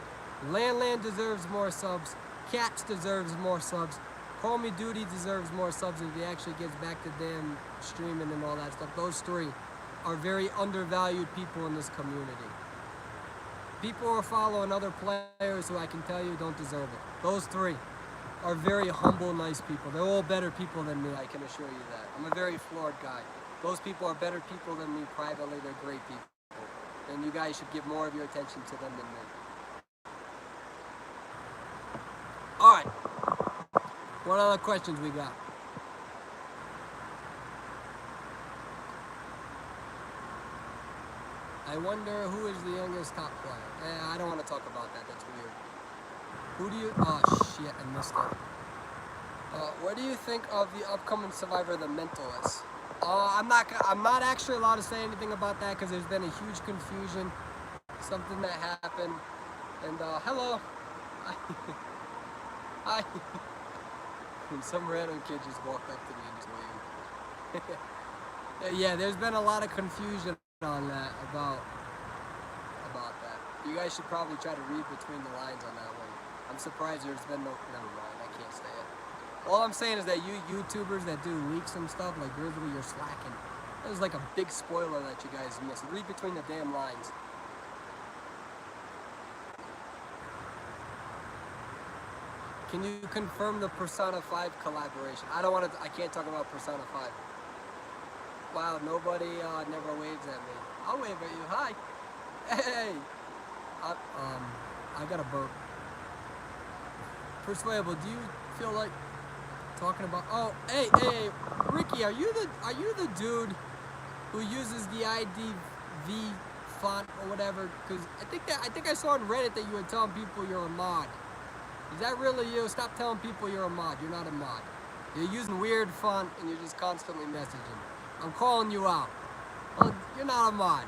Landland deserves more subs. Caps deserves more subs. Call Me Duty deserves more subs if he actually gets back to damn streaming and all that stuff. Those 3 are very undervalued people in this community. People who are following other players who I can tell you don't deserve it. Those 3 are very humble, nice people. They're all better people than me, I can assure you that. I'm a very flawed guy. Those people are better people than me privately. They're great people. And you guys should give more of your attention to them than me. Alright. What other questions we got? I wonder who is the youngest top player. I don't want to talk about that. That's weird. Who do you... Oh, shit. I missed it. What do you think of the upcoming Survivor, The Mentalist? I'm not actually allowed to say anything about that because there's been a huge confusion. Something that happened. And, hello. Hi. And some random kid just walked up to me and just waved. Yeah, there's been a lot of confusion on that about that. You guys should probably try to read between the lines on that one. I'm surprised there's been no... Never mind, I can't say it. All I'm saying is that you YouTubers that do leaks and stuff, like Grizzly, you're slacking. There's like a big spoiler that you guys missed. Read between the damn lines. Can you confirm the Persona 5 collaboration? I can't talk about Persona 5. Wow, nobody never waves at me. I'll wave at you. Hi. Hey. I got a burp. Persuadable, do you feel like talking about... Oh, hey, Ricky, are you the dude who uses the IDV font or whatever? Because I think I saw on Reddit that you were telling people you're a mod. Is that really you? Stop telling people you're a mod. You're not a mod. You're using weird font and you're just constantly messaging. I'm calling you out. Well, you're not a mod.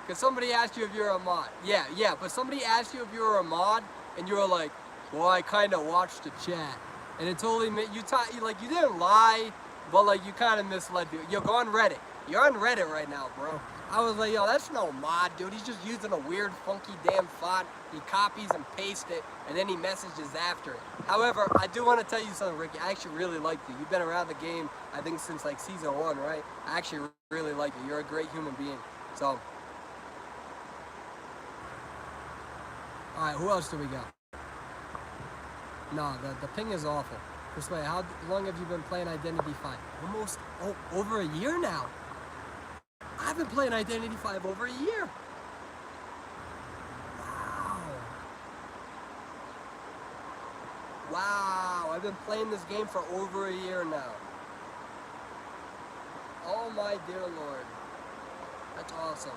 Because somebody asked you if you're a mod. Yeah, but somebody asked you if you were a mod and you were like, well, I kind of watched the chat. And it totally made you didn't lie, but like you kind of misled people. Yo, go on Reddit. You're on Reddit right now, bro. I was like, yo, that's no mod, dude. He's just using a weird, funky damn font. He copies and pastes it, and then he messages after it. However, I do want to tell you something, Ricky. I actually really like you. You've been around the game, I think, since like season 1, right? I actually really like you. You're a great human being. So, all right, who else do we got? No, the ping is awful. Persuade, how long have you been playing Identity 5? Almost over a year now. I've been playing Identity 5 over a year. Wow, I've been playing this game for over a year now. Oh my dear Lord. That's awesome.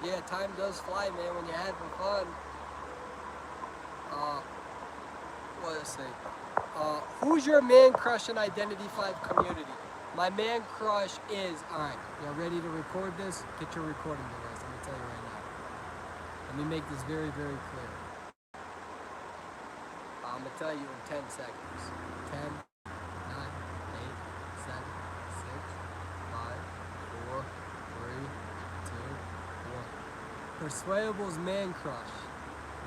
Yeah, time does fly, man, when you're having fun. Let's see. Who's your man crush in Identity 5 community? My man crush is... Alright, y'all ready to record this? Get your recording device, let me tell you right now. Let me make this very, very clear. I'm going to tell you in 10 seconds. 10, 9, 8, 7, 6, 5, 4, 3, 2, 1. Persuadable's man crush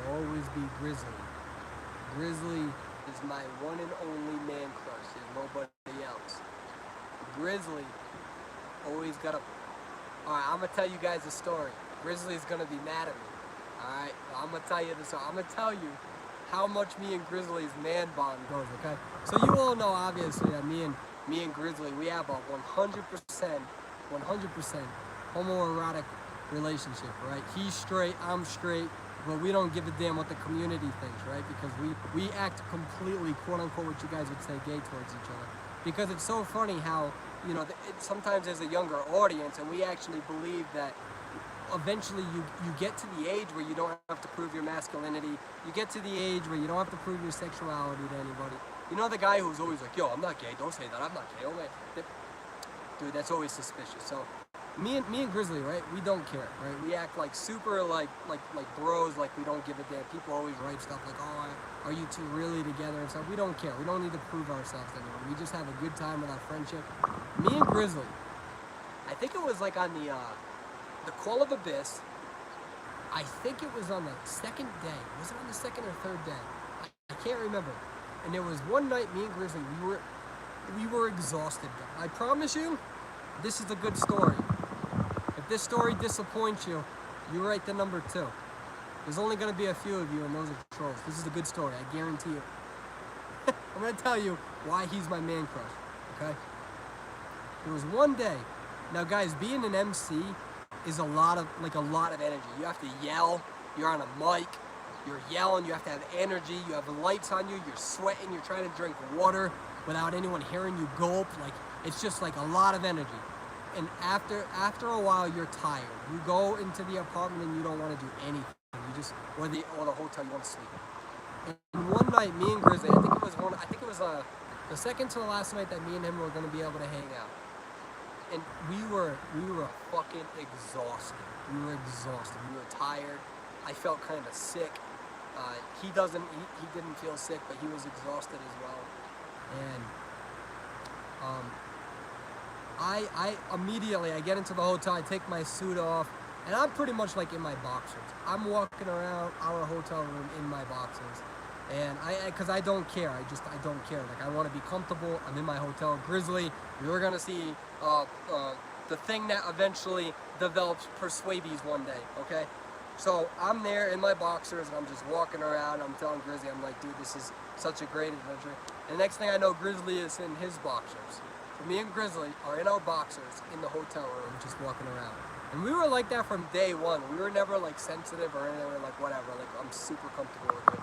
will always be Grizzly. Grizzly is my one and only man crush. There's nobody else. Grizzly always got a... Alright, I'm going to tell you guys a story. Grizzly's going to be mad at me. Alright, I'm gonna tell you this. I'm gonna tell you how much me and Grizzly's man bond goes, okay? So you all know obviously that me and Grizzly, we have a 100% homoerotic relationship, right? He's straight, I'm straight, but we don't give a damn what the community thinks, right? Because we act completely, quote unquote, what you guys would say, gay towards each other. Because it's so funny how, you know, sometimes there's a younger audience and we actually believe that eventually you get to the age where you don't have to prove your masculinity. You get to the age where you don't have to prove your sexuality to anybody. You know the guy who's always like, yo, I'm not gay, don't say that, I'm not gay. Oh, man. Dude, that's always suspicious. So me and Grizzly, right, we don't care, right? We act like super like bros, like we don't give a damn. People always write stuff like, oh, are you two really together and stuff. We don't care. We don't need to prove ourselves to anyone. We just have a good time with our friendship. Me and Grizzly, I think it was like on the Call of Abyss. I think it was on the second day. Was it on the second or third day? I can't remember. And there was one night, me and Grizzly, we were exhausted. I promise you, this is a good story. If this story disappoints you, you write the number 2. There's only going to be a few of you, and those are trolls. This is a good story, I guarantee you. I'm going to tell you why he's my man crush, okay? There was one day. Now, guys, being an MC is a lot of energy. You have to yell. You're on a mic. You're yelling. You have to have energy. You have lights on you. You're sweating. You're trying to drink water without anyone hearing you gulp. Like, it's just like a lot of energy. And after a while, you're tired. You go into the apartment and you don't want to do anything. You just, or the hotel, you want to sleep. And one night, me and Grizzly, I think it was the second to the last night that me and him were going to be able to hang out. And we were fucking exhausted. We were exhausted. We were tired. I felt kind of sick. He didn't feel sick, but he was exhausted as well. And I immediately get into the hotel. I take my suit off, and I'm pretty much like in my boxers. I'm walking around our hotel room in my boxers, and because I don't care. I don't care. Like, I want to be comfortable. I'm in my hotel. Grizzly, we were gonna see the thing that eventually develops Persuabies one day. Okay. So I'm there in my boxers and I'm just walking around. I'm telling Grizzly, I'm like, dude, this is such a great adventure. And the next thing I know, Grizzly is in his boxers. So me and Grizzly are in our boxers in the hotel room, just walking around. And we were like that from day one. We were never like sensitive or anything. We were like, whatever. Like, I'm super comfortable with it.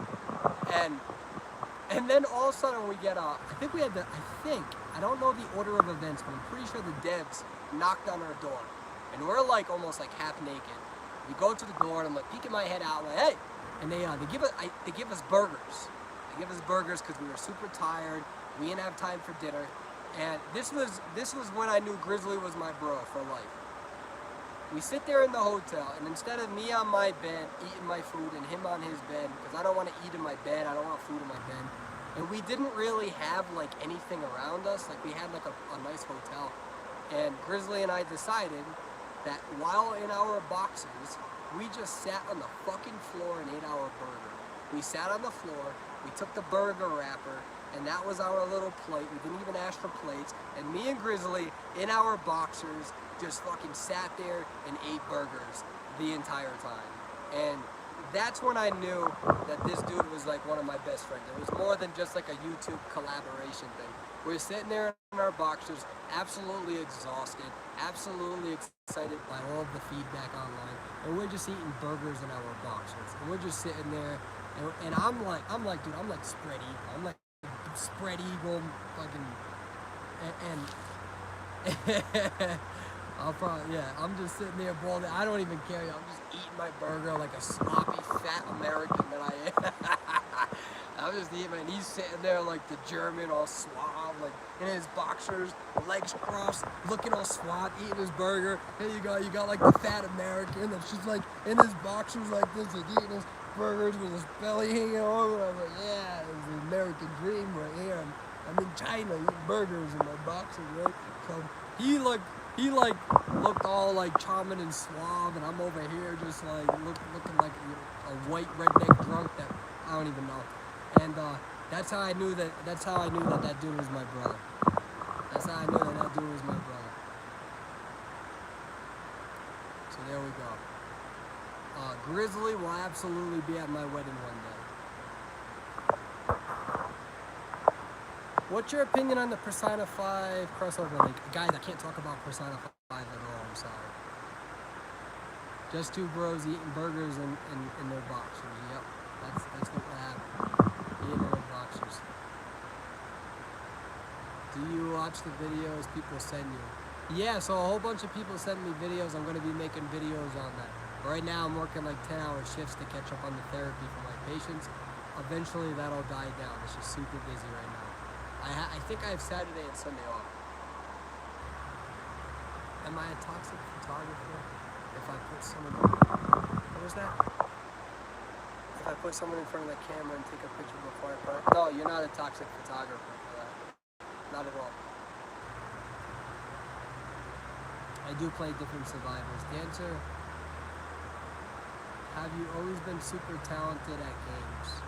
And then all of a sudden we get I don't know the order of events, but I'm pretty sure the devs knocked on our door. And we're like almost like half naked. We go to the door and I'm like peeking my head out, like, hey! And they give us burgers. They give us burgers because we were super tired. We didn't have time for dinner. And this was when I knew Grizzly was my bro for life. We sit there in the hotel, and instead of me on my bed eating my food and him on his bed, because I don't want to eat in my bed, I don't want food in my bed, and we didn't really have like anything around us. Like, we had like a nice hotel, and Grizzly and I decided that while in our boxes, we just sat on the fucking floor and ate our burger. We sat on the floor, we took the burger wrapper, and that was our little plate. We didn't even ask for plates. And me and Grizzly, in our boxers, just fucking sat there and ate burgers the entire time. And that's when I knew that this dude was like one of my best friends. It was more than just like a YouTube collaboration thing. We're sitting there in our boxers, absolutely exhausted, absolutely excited by all of the feedback online, and we're just eating burgers in our boxers. And we're just sitting there, and I'm like, dude, I'm like spread eagle. I'm like spread eagle, fucking, and I'm just sitting there bald. I don't even care. I'm just eating my burger like a sloppy, fat American that I am. I'm just eating, and he's sitting there like the German, all suave, like in his boxers, legs crossed, looking all suave, eating his burger. Here you got like the fat American that's just like in his boxers like this, like eating his burgers with his belly hanging over. I'm like, yeah, it's the American dream right here. I'm in China eating burgers in my boxers, right? So he looked all like charming and suave, and I'm over here just like looking like a white redneck drunk that I don't even know. And that's how I knew that dude was my brother. That's how I knew that dude was my brother. So there we go. Grizzly will absolutely be at my wedding one day. What's your opinion on the Persona 5 crossover league? Guys, I can't talk about Persona 5 at all, I'm sorry. Just two bros eating burgers in their boxers. Yep, that's what happened. Eating in their boxers. Do you watch the videos people send you? Yeah, so a whole bunch of people send me videos. I'm going to be making videos on that. Right now I'm working like 10-hour shifts to catch up on the therapy for my patients. Eventually that'll die down. It's just super busy right now. I think I have Saturday and Sunday off. Am I a toxic photographer? If I put someone... What was that? If I put someone in front of the camera and take a picture before I put it... No, you're not a toxic photographer for that. Not at all. I do play different survivors. Dancer, have you always been super talented at games?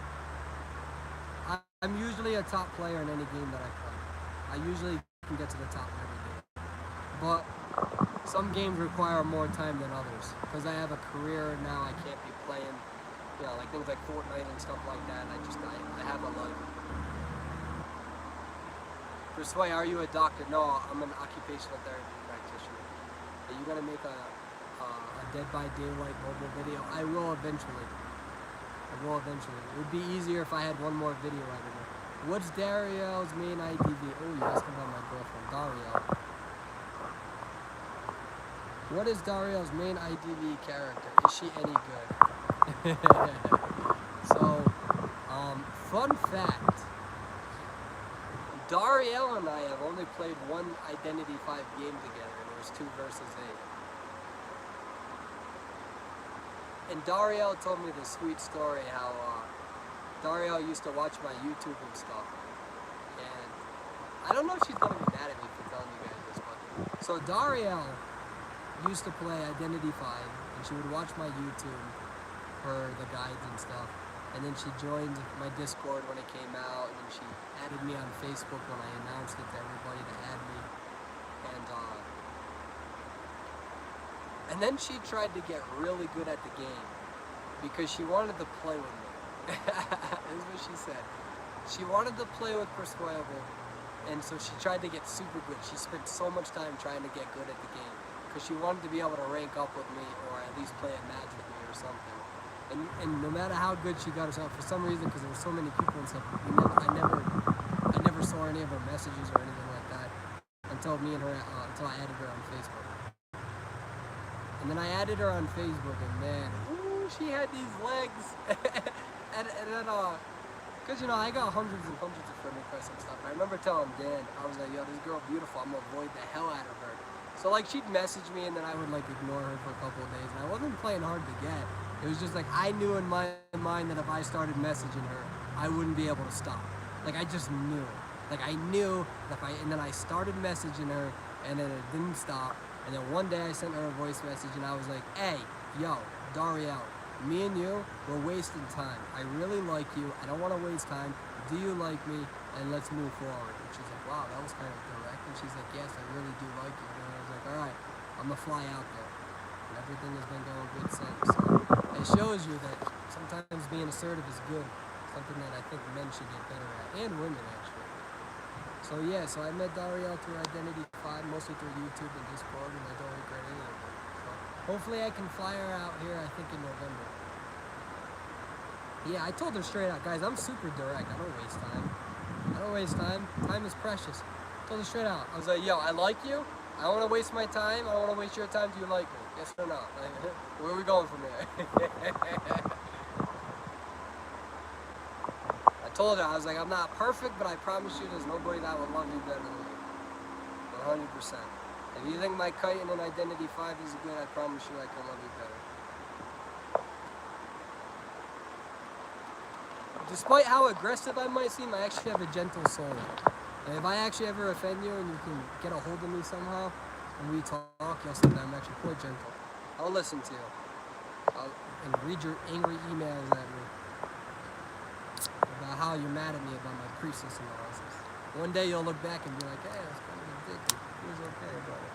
I'm usually a top player in any game that I play. I usually can get to the top in every game. But some games require more time than others. Because I have a career now, I can't be playing, you know, like things like Fortnite and stuff like that. I have a life. Persuade, are you a doctor? No, I'm an occupational therapy practitioner. Are you gonna make a Dead by Daylight mobile video? I will eventually. It would be easier if I had one more video editor. What's Dario's main IDV? Oh, you're asking about my girlfriend, Dario. What is Dario's main IDV character? Is she any good? So, fun fact. Dario and I have only played one Identity 5 game together, and it was 2 versus 8. And Dario told me the sweet story how Dario used to watch my YouTube and stuff. And I don't know if she's gonna be mad at me for telling you guys this, but so Dario used to play Identity 5, and she would watch my YouTube for the guides and stuff. And then she joined my Discord when it came out, and then she added me on Facebook when I announced it to everybody to add me. And then she tried to get really good at the game because she wanted to play with me. This is what she said. She wanted to play with Persuadable, and so she tried to get super good. She spent so much time trying to get good at the game because she wanted to be able to rank up with me or at least play a match with me or something. And no matter how good she got herself, for some reason, because there were so many people and stuff, I never saw any of her messages or anything like that until until I added her on Facebook. And then I added her on Facebook, and man, ooh, she had these legs. and then, cause you know, I got hundreds and hundreds of friend requests and stuff. And I remember telling Dan, I was like, yo, this girl beautiful, I'm gonna avoid the hell out of her. So like, she'd message me, and then I would like ignore her for a couple of days. And I wasn't playing hard to get. It was just like, I knew in my mind that if I started messaging her, I wouldn't be able to stop. Like, I just knew. Like, I knew that and then I started messaging her, and then it didn't stop. And then one day I sent her a voice message, and I was like, hey, yo, Dario, me and you, we're wasting time. I really like you. I don't want to waste time. Do you like me? And let's move forward. And she's like, wow, that was kind of direct. And she's like, yes, I really do like you. And I was like, all right, I'm going to fly out there. And everything has been going good since. So it shows you that sometimes being assertive is good. Something that I think men should get better at, and women, actually. So yeah, so I met Dario through Identity 5, mostly through YouTube and Discord, and I don't regret any of it. So hopefully I can fly her out here, I think in November. Yeah, I told her straight out, guys, I'm super direct. I don't waste time. Time is precious. I told her straight out. I was like, yo, I like you. I don't want to waste my time. I don't want to waste your time. Do you like me? Yes or no? Where are we going from here? I told her, I was like, I'm not perfect, but I promise you there's nobody that will love you better than me. 100%. If you think my kiting in Identity 5 is good, I promise you I can love you better. Despite how aggressive I might seem, I actually have a gentle soul. And if I actually ever offend you and you can get a hold of me somehow, and we talk, you'll see that I'm actually quite gentle. I'll listen to you. And read your angry emails at me. About how you're mad at me about my Priestess analysis. One day you'll look back and be like, hey, that's kind of ridiculous. It was okay about it.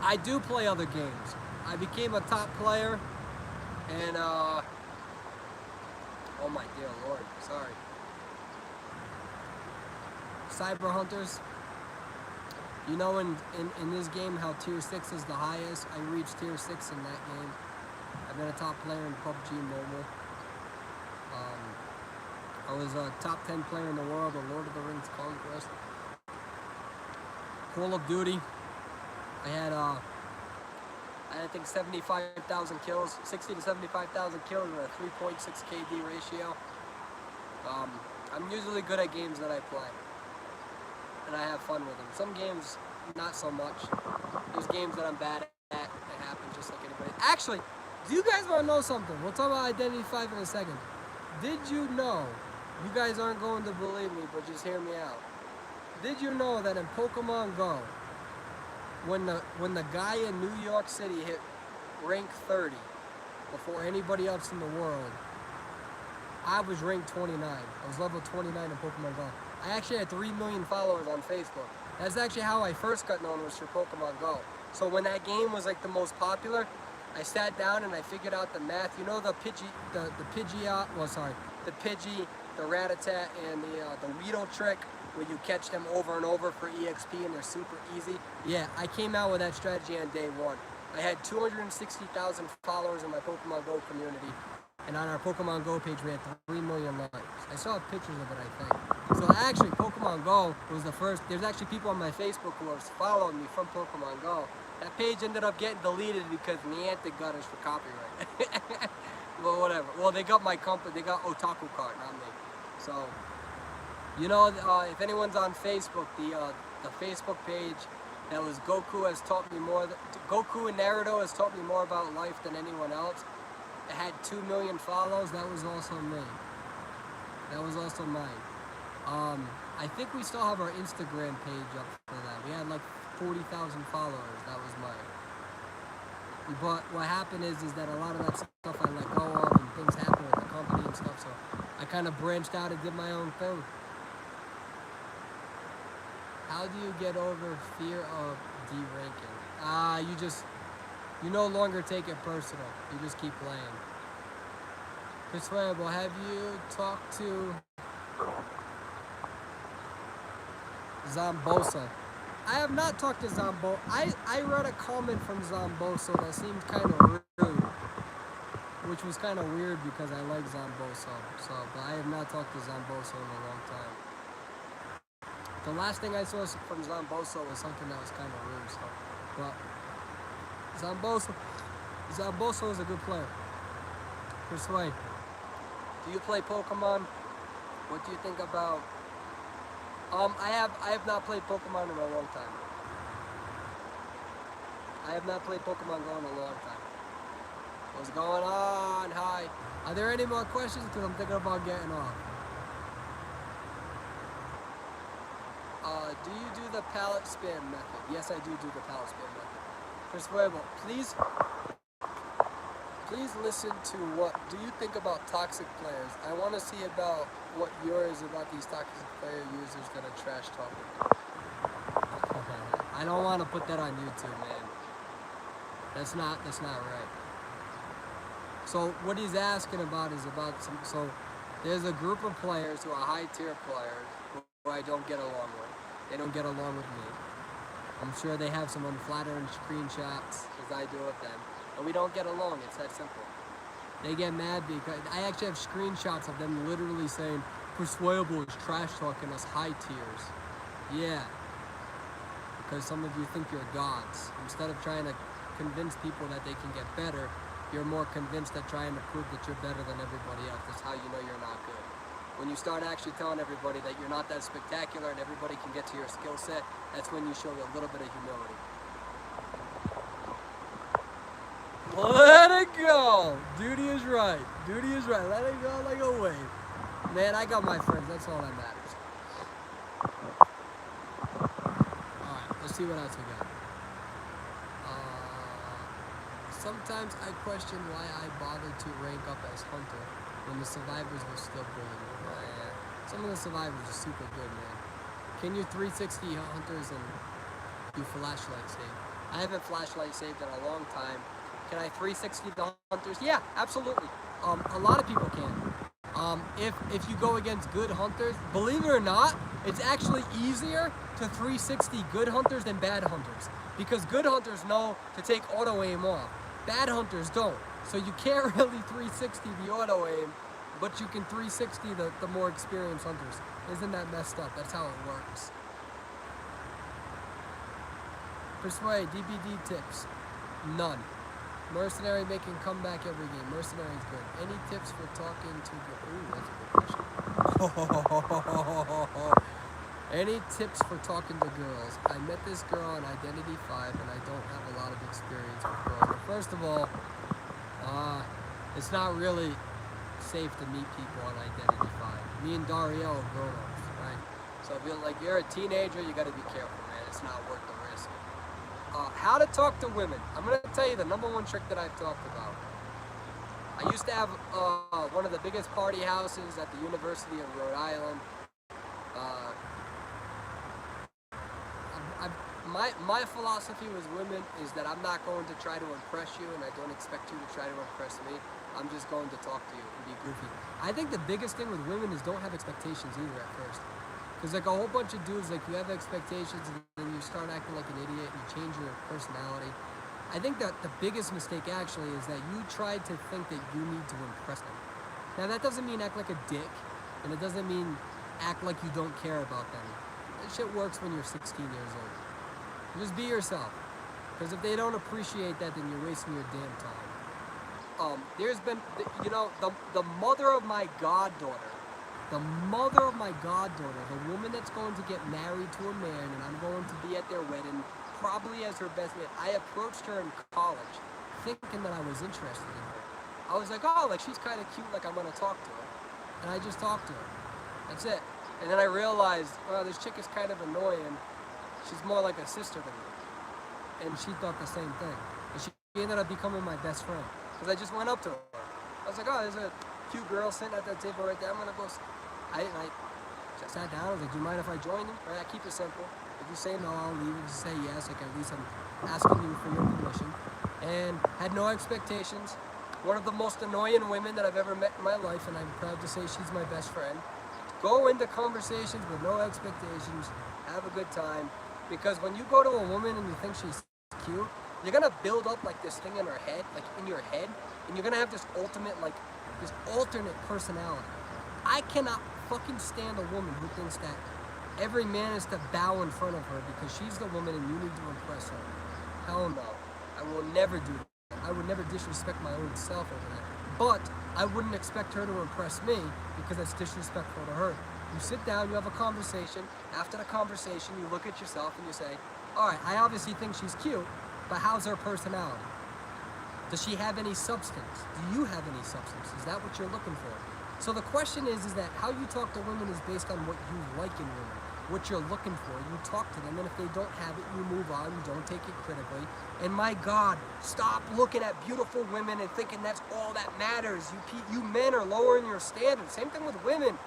I do play other games. I became a top player, and oh my dear Lord, sorry. Cyber Hunters. You know, in this game, how tier 6 is the highest. I reached tier 6 in that game. I've been a top player in PUBG Mobile. I was a top 10 player in the world of Lord of the Rings Conquest. Call of Duty. I had I think 75,000 kills, 60 to 75,000 kills with a 3.6 KD ratio. I'm usually good at games that I play, and I have fun with them. Some games, not so much. There's games that I'm bad at. It happens just like anybody. Actually, do you guys want to know something? We'll talk about Identity 5 in a second. Did you know, you guys aren't going to believe me, but just hear me out. Did you know that in Pokemon Go, when the guy in New York City hit rank 30 before anybody else in the world, I was ranked 29. I was level 29 in Pokemon Go. I actually had 3 million followers on Facebook. That's actually how I first got known, was through Pokemon Go. So when that game was like the most popular, I sat down and I figured out the math. You know the Pidgey, the Rattata, and the Weedle trick, where you catch them over and over for EXP and they're super easy. Yeah, I came out with that strategy on day one. I had 260,000 followers in my Pokemon Go community, and on our Pokemon Go page we had 3 million likes. I saw pictures of it, I think. So actually, Pokemon Go was the first. There's actually people on my Facebook who are following me from Pokemon Go. That page ended up getting deleted because Niantic got us for copyright. Well, whatever. Well, they got my company. They got Otaku Card, not me. So, you know, if anyone's on Facebook, the Facebook page that was Goku has taught me more. Goku and Naruto has taught me more about life than anyone else. It had 2 million follows. That was also me. That was also mine. I think we still have our Instagram page up for that. We had like 40,000 followers. That was mine. But what happened is that a lot of that stuff I let go of, and things happened with the company and stuff. So I kind of branched out and did my own thing. How do you get over fear of deranking? You no longer take it personal. You just keep playing. Persuadable, have you talked to Zombosa? I have not talked to Zombo. I read a comment from Zombosa that seemed kind of rude, which was kind of weird because I like Zombosa. But I have not talked to Zombosa in a long time. The last thing I saw from Zombosa was something that was kind of rude. So, but Zombosa is a good player. Persuade. Do you play Pokemon? What do you think about? I have not played Pokemon in a long time. I have not played Pokemon Go in a long time. What's going on? Hi. Are there any more questions? Because I'm thinking about getting off. Do you do the palette spam method? Yes, I do the palette spam method. Persuadable, please listen to what do you think about toxic players. I want to see about what yours about these toxic player users that are trash talking. I don't want to put that on YouTube, man. That's not right. So what he's asking about is about so there's a group of players who are high tier players who I don't get along with. They don't get along with me. I'm sure they have some unflattering screenshots as I do of them. And we don't get along, it's that simple. They get mad because I actually have screenshots of them literally saying, Persuadable is trash talking us high tiers. Yeah. Because some of you think you're gods. Instead of trying to convince people that they can get better, you're more convinced at trying to prove that you're better than everybody else. That's how you know you're not good. When you start actually telling everybody that you're not that spectacular and everybody can get to your skill set, that's when you show a little bit of humility. Let it go! Duty is right. Duty is right. Let it go like a wave. Man, I got my friends. That's all that matters. Alright, let's see what else we got. Sometimes I question why I bothered to rank up as Hunter when the survivors were still bullying me. Some of the survivors are super good, man. Can you 360 hunters and do flashlights, Dave? I haven't flashlight saved in a long time. Can I 360 the hunters? Yeah, absolutely. A lot of people can. If you go against good hunters, believe it or not, it's actually easier to 360 good hunters than bad hunters. Because good hunters know to take auto aim off. Bad hunters don't. So you can't really 360 the auto aim, but you can 360 the more experienced hunters. Isn't that messed up? That's how it works. Persuade, DBD tips. None. Mercenary making comeback every game. Mercenary is good. Any tips for talking to girls? Ooh, that's a good question. Any tips for talking to girls? I met this girl on Identity 5 and I don't have a lot of experience with girls. But first of all, it's not really safe to meet people on Identity 5. Me and Dario are grown-ups, right? So if you're a teenager, you gotta be careful, man. It's not worth the risk. How to talk to women. I'm going to tell you the #1 trick that I've talked about. I used to have one of the biggest party houses at the University of Rhode Island. My philosophy with women is that I'm not going to try to impress you and I don't expect you to try to impress me. I'm just going to talk to you and be goofy. I think the biggest thing with women is don't have expectations either at first. Because like a whole bunch of dudes, like you have expectations and then you start acting like an idiot and you change your personality. I think that the biggest mistake actually is that you try to think that you need to impress them. Now that doesn't mean act like a dick, and it doesn't mean act like you don't care about them. That shit works when you're 16 years old. Just be yourself. Because if they don't appreciate that, then you're wasting your damn time. There's been, the mother of my goddaughter, the woman that's going to get married to a man and I'm going to be at their wedding, probably as her best man. I approached her in college thinking that I was interested in her. I was like, oh, like she's kind of cute, like I'm going to talk to her. And I just talked to her. That's it. And then I realized, well, this chick is kind of annoying. She's more like a sister than me. And she thought the same thing. And she ended up becoming my best friend. Because I just went up to her. I was like, oh, there's a cute girl sitting at that table right there. I'm going to go. I just sat down. I was like, do you mind if I join you? Right, I keep it simple. If you say no, I'll leave. If you say yes, like at least I'm asking you for your permission. And had no expectations. One of the most annoying women that I've ever met in my life, and I'm proud to say she's my best friend. Go into conversations with no expectations. Have a good time. Because when you go to a woman and you think she's cute, you're gonna build up like this thing in her head, like in your head, and you're gonna have this this alternate personality. I cannot fucking stand a woman who thinks that every man is to bow in front of her because she's the woman and you need to impress her. Hell no. I will never do that. I would never disrespect my own self over that. But I wouldn't expect her to impress me because that's disrespectful to her. You sit down, you have a conversation. After the conversation, you look at yourself and you say, all right, I obviously think she's cute, but how's her personality? Does she have any substance? Do you have any substance? Is that what you're looking for? So the question is that how you talk to women is based on what you like in women, what you're looking for. You talk to them, and if they don't have it, you move on. You don't take it critically. And my God, stop looking at beautiful women and thinking that's all that matters. You men are lowering your standards. Same thing with women.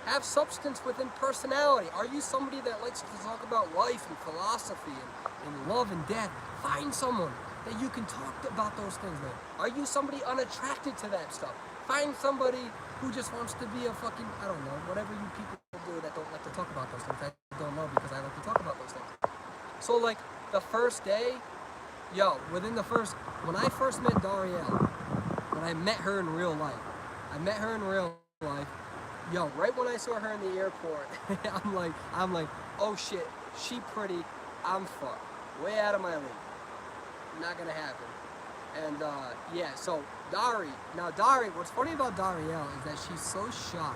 Have substance within personality. Are you somebody that likes to talk about life and philosophy and love and death? Find someone that you can talk about those things with. Are you somebody unattracted to that stuff? Find somebody who just wants to be a fucking, I don't know, whatever you people do that don't like to talk about those things. I don't know because I like to talk about those things. So like the first day, when I first met Dario, when I met her in real life, right when I saw her in the airport, I'm like, oh shit, she pretty, I'm fucked. Way out of my league. Not gonna happen. And so Dario, what's funny about Dario is that she's so shy.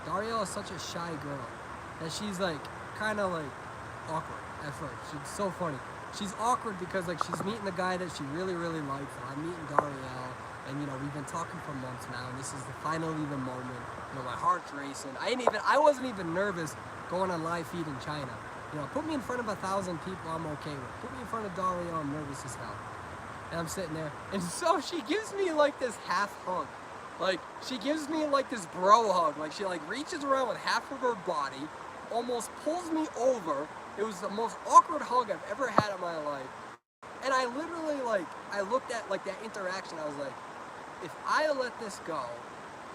Dario is such a shy girl that she's like kind of like awkward at first. She's so funny. She's awkward because like she's meeting the guy that she really, really likes. And I'm meeting Dario, and we've been talking for months now, and this is finally the moment. My heart's racing. I wasn't even nervous going on live feed in China. Put me in front of 1,000 people, I'm okay with. Put me in front of Dario, I'm nervous as hell. And I'm sitting there, and so she gives me like this half hug. Like, she gives me like this bro hug. Like, she like reaches around with half of her body, almost pulls me over. It was the most awkward hug I've ever had in my life. And I literally, like, I looked at, like, that interaction, I was like, if I let this go,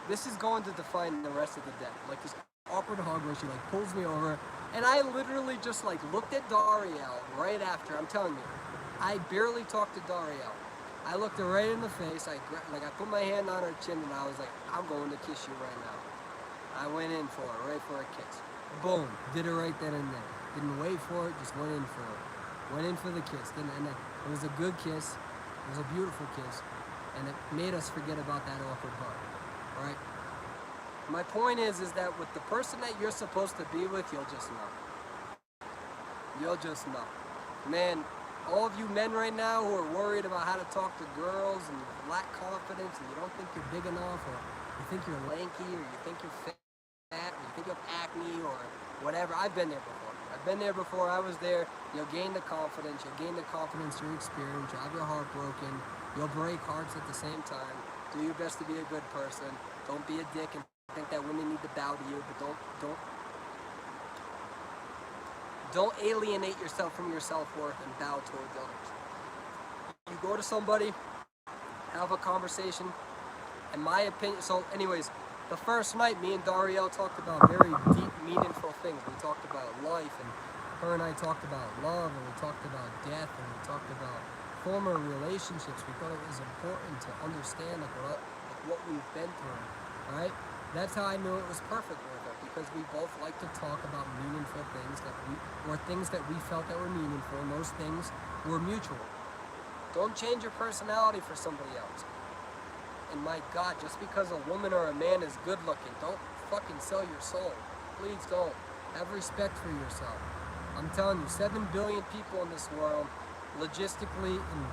this is going to define the rest of the day. Like, this awkward hug where she, like, pulls me over, and I literally just, like, looked at Dario right after. I'm telling you, I barely talked to Dario. I looked her right in the face, I put my hand on her chin, and I was like, I'm going to kiss you right now. I went in for it, right for a kiss. Boom, did it right then and there. Didn't wait for it, just went in for it. Went in for the kiss, and it was a good kiss, it was a beautiful kiss, and it made us forget about that awkward hug, right? My point is that with the person that you're supposed to be with, you'll just know. You'll just know. Man, all of you men right now who are worried about how to talk to girls and lack confidence and you don't think you're big enough, or you think you're lanky, or you think you're fat, or you think you have acne, or whatever, I've been there before. I've been there before, I was there. You'll gain the confidence through experience, you'll have your heart broken, you'll break hearts at the same time. Do your best to be a good person. Don't be a dick and think that women need to bow to you, but don't alienate yourself from your self-worth and bow towards others. You go to somebody, have a conversation, in my opinion, so anyways, the first night, me and Dario talked about very deep, meaningful things. We talked about life, and her and I talked about love, and we talked about death, and we talked about former relationships. We thought it was important to understand what we've been through, right? That's how I knew it was perfect with her, because we both like to talk about meaningful things things that we felt that were meaningful, and those things were mutual. Don't change your personality for somebody else. And my God, just because a woman or a man is good looking, don't fucking sell your soul. Please don't. Have respect for yourself. I'm telling you, 7 billion people in this world, logistically and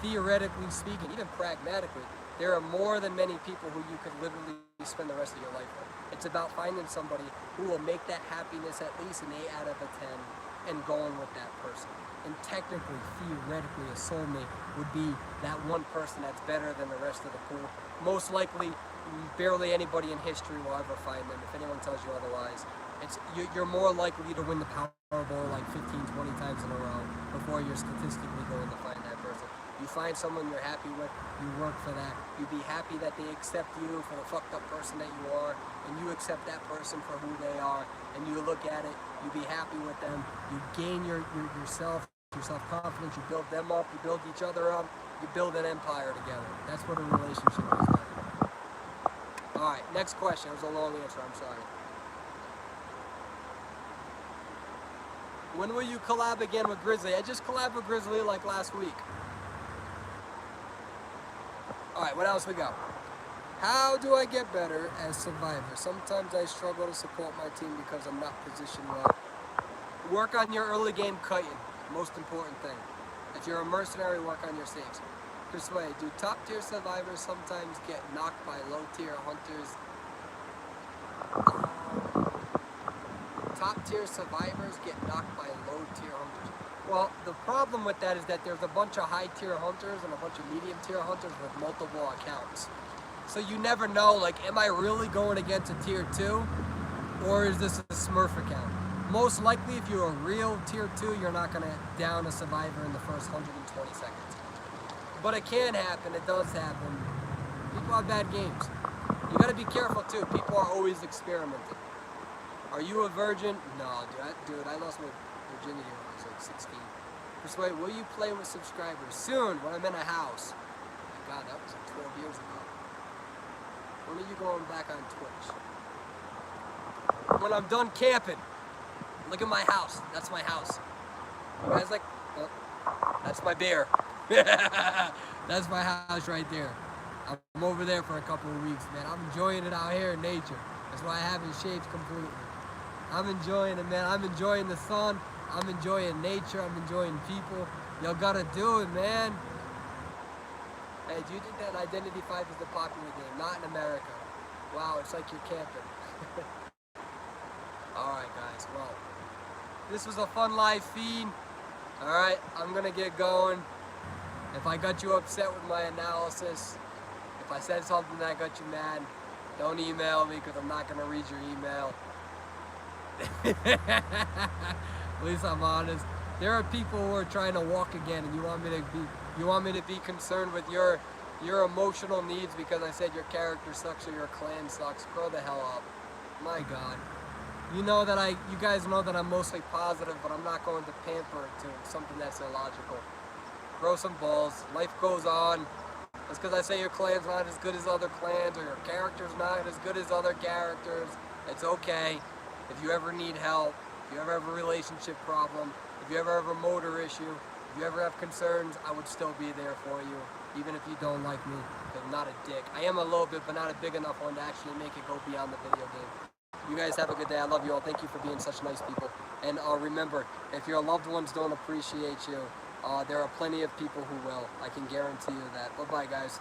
theoretically speaking, even pragmatically, there are more than many people who you could literally spend the rest of your life with. It's about finding somebody who will make that happiness at least an 8 out of a 10 and going with that person. And technically, theoretically, a soulmate would be that one person that's better than the rest of the pool. Most likely, barely anybody in history will ever find them. If anyone tells you otherwise, you're more likely to win the Powerball like 15, 20 times in a row before you're statistically going to find that person. You find someone you're happy with, you work for that. You be happy that they accept you for the fucked up person that you are, and you accept that person for who they are, and you look at it, you be happy with them, you gain your self-confidence, you build them up, you build each other up, you build an empire together. That's what a relationship is like. Alright, next question. It was a long answer, I'm sorry. When will you collab again with Grizzly? I just collabed with Grizzly like last week. Alright, what else we got? How do I get better as Survivor? Sometimes I struggle to support my team because I'm not positioned well. Work on your early game kiting. Most important thing. If you're a mercenary, work on your saves. This way, do top tier survivors sometimes get knocked by low tier hunters? Top tier survivors get knocked by low tier hunters. Well, the problem with that is that there's a bunch of high tier hunters and a bunch of medium tier hunters with multiple accounts. So you never know, like, am I really going against a tier 2? Or is this a Smurf account? Most likely, if you're a real tier 2, you're not going to down a survivor in the first 120 seconds. But it can happen, it does happen. People have bad games. You got to be careful too, people are always experimenting. Are you a virgin? No, dude, I lost my virginity when I was like 16. Persuade, will you play with subscribers? Soon, when I'm in a house. Oh my God, that was like 12 years ago. When are you going back on Twitch? When I'm done camping. Look at my house. That's my house. You guys like, oh, that's my bear. That's my house right there. I'm over there for a couple of weeks, man. I'm enjoying it out here in nature. That's why I haven't shaved completely. I'm enjoying it, man. I'm enjoying the sun. I'm enjoying nature. I'm enjoying people. Y'all gotta do it, man. Hey, do you think that Identity 5 is the popular game? Not in America. Wow, it's like you're camping. Alright, guys, well, this was a fun live feed. Alright, I'm gonna get going. If I got you upset with my analysis, if I said something that got you mad, don't email me because I'm not gonna read your email. At least I'm honest. There are people who are trying to walk again, and you want me to be concerned with your emotional needs because I said your character sucks or your clan sucks. Grow the hell up. My God. You guys know that I'm mostly positive, but I'm not going to pamper to something that's illogical. Grow some balls. Life goes on. Just because I say your clan's not as good as other clans or your character's not as good as other characters, it's okay. If you ever need help, if you ever have a relationship problem, if you ever have a motor issue, if you ever have concerns, I would still be there for you, even if you don't like me, because I'm not a dick. I am a little bit, but not a big enough one to actually make it go beyond the video game. You guys have a good day. I love you all. Thank you for being such nice people. And remember, if your loved ones don't appreciate you, there are plenty of people who will. I can guarantee you that. Bye-bye, guys.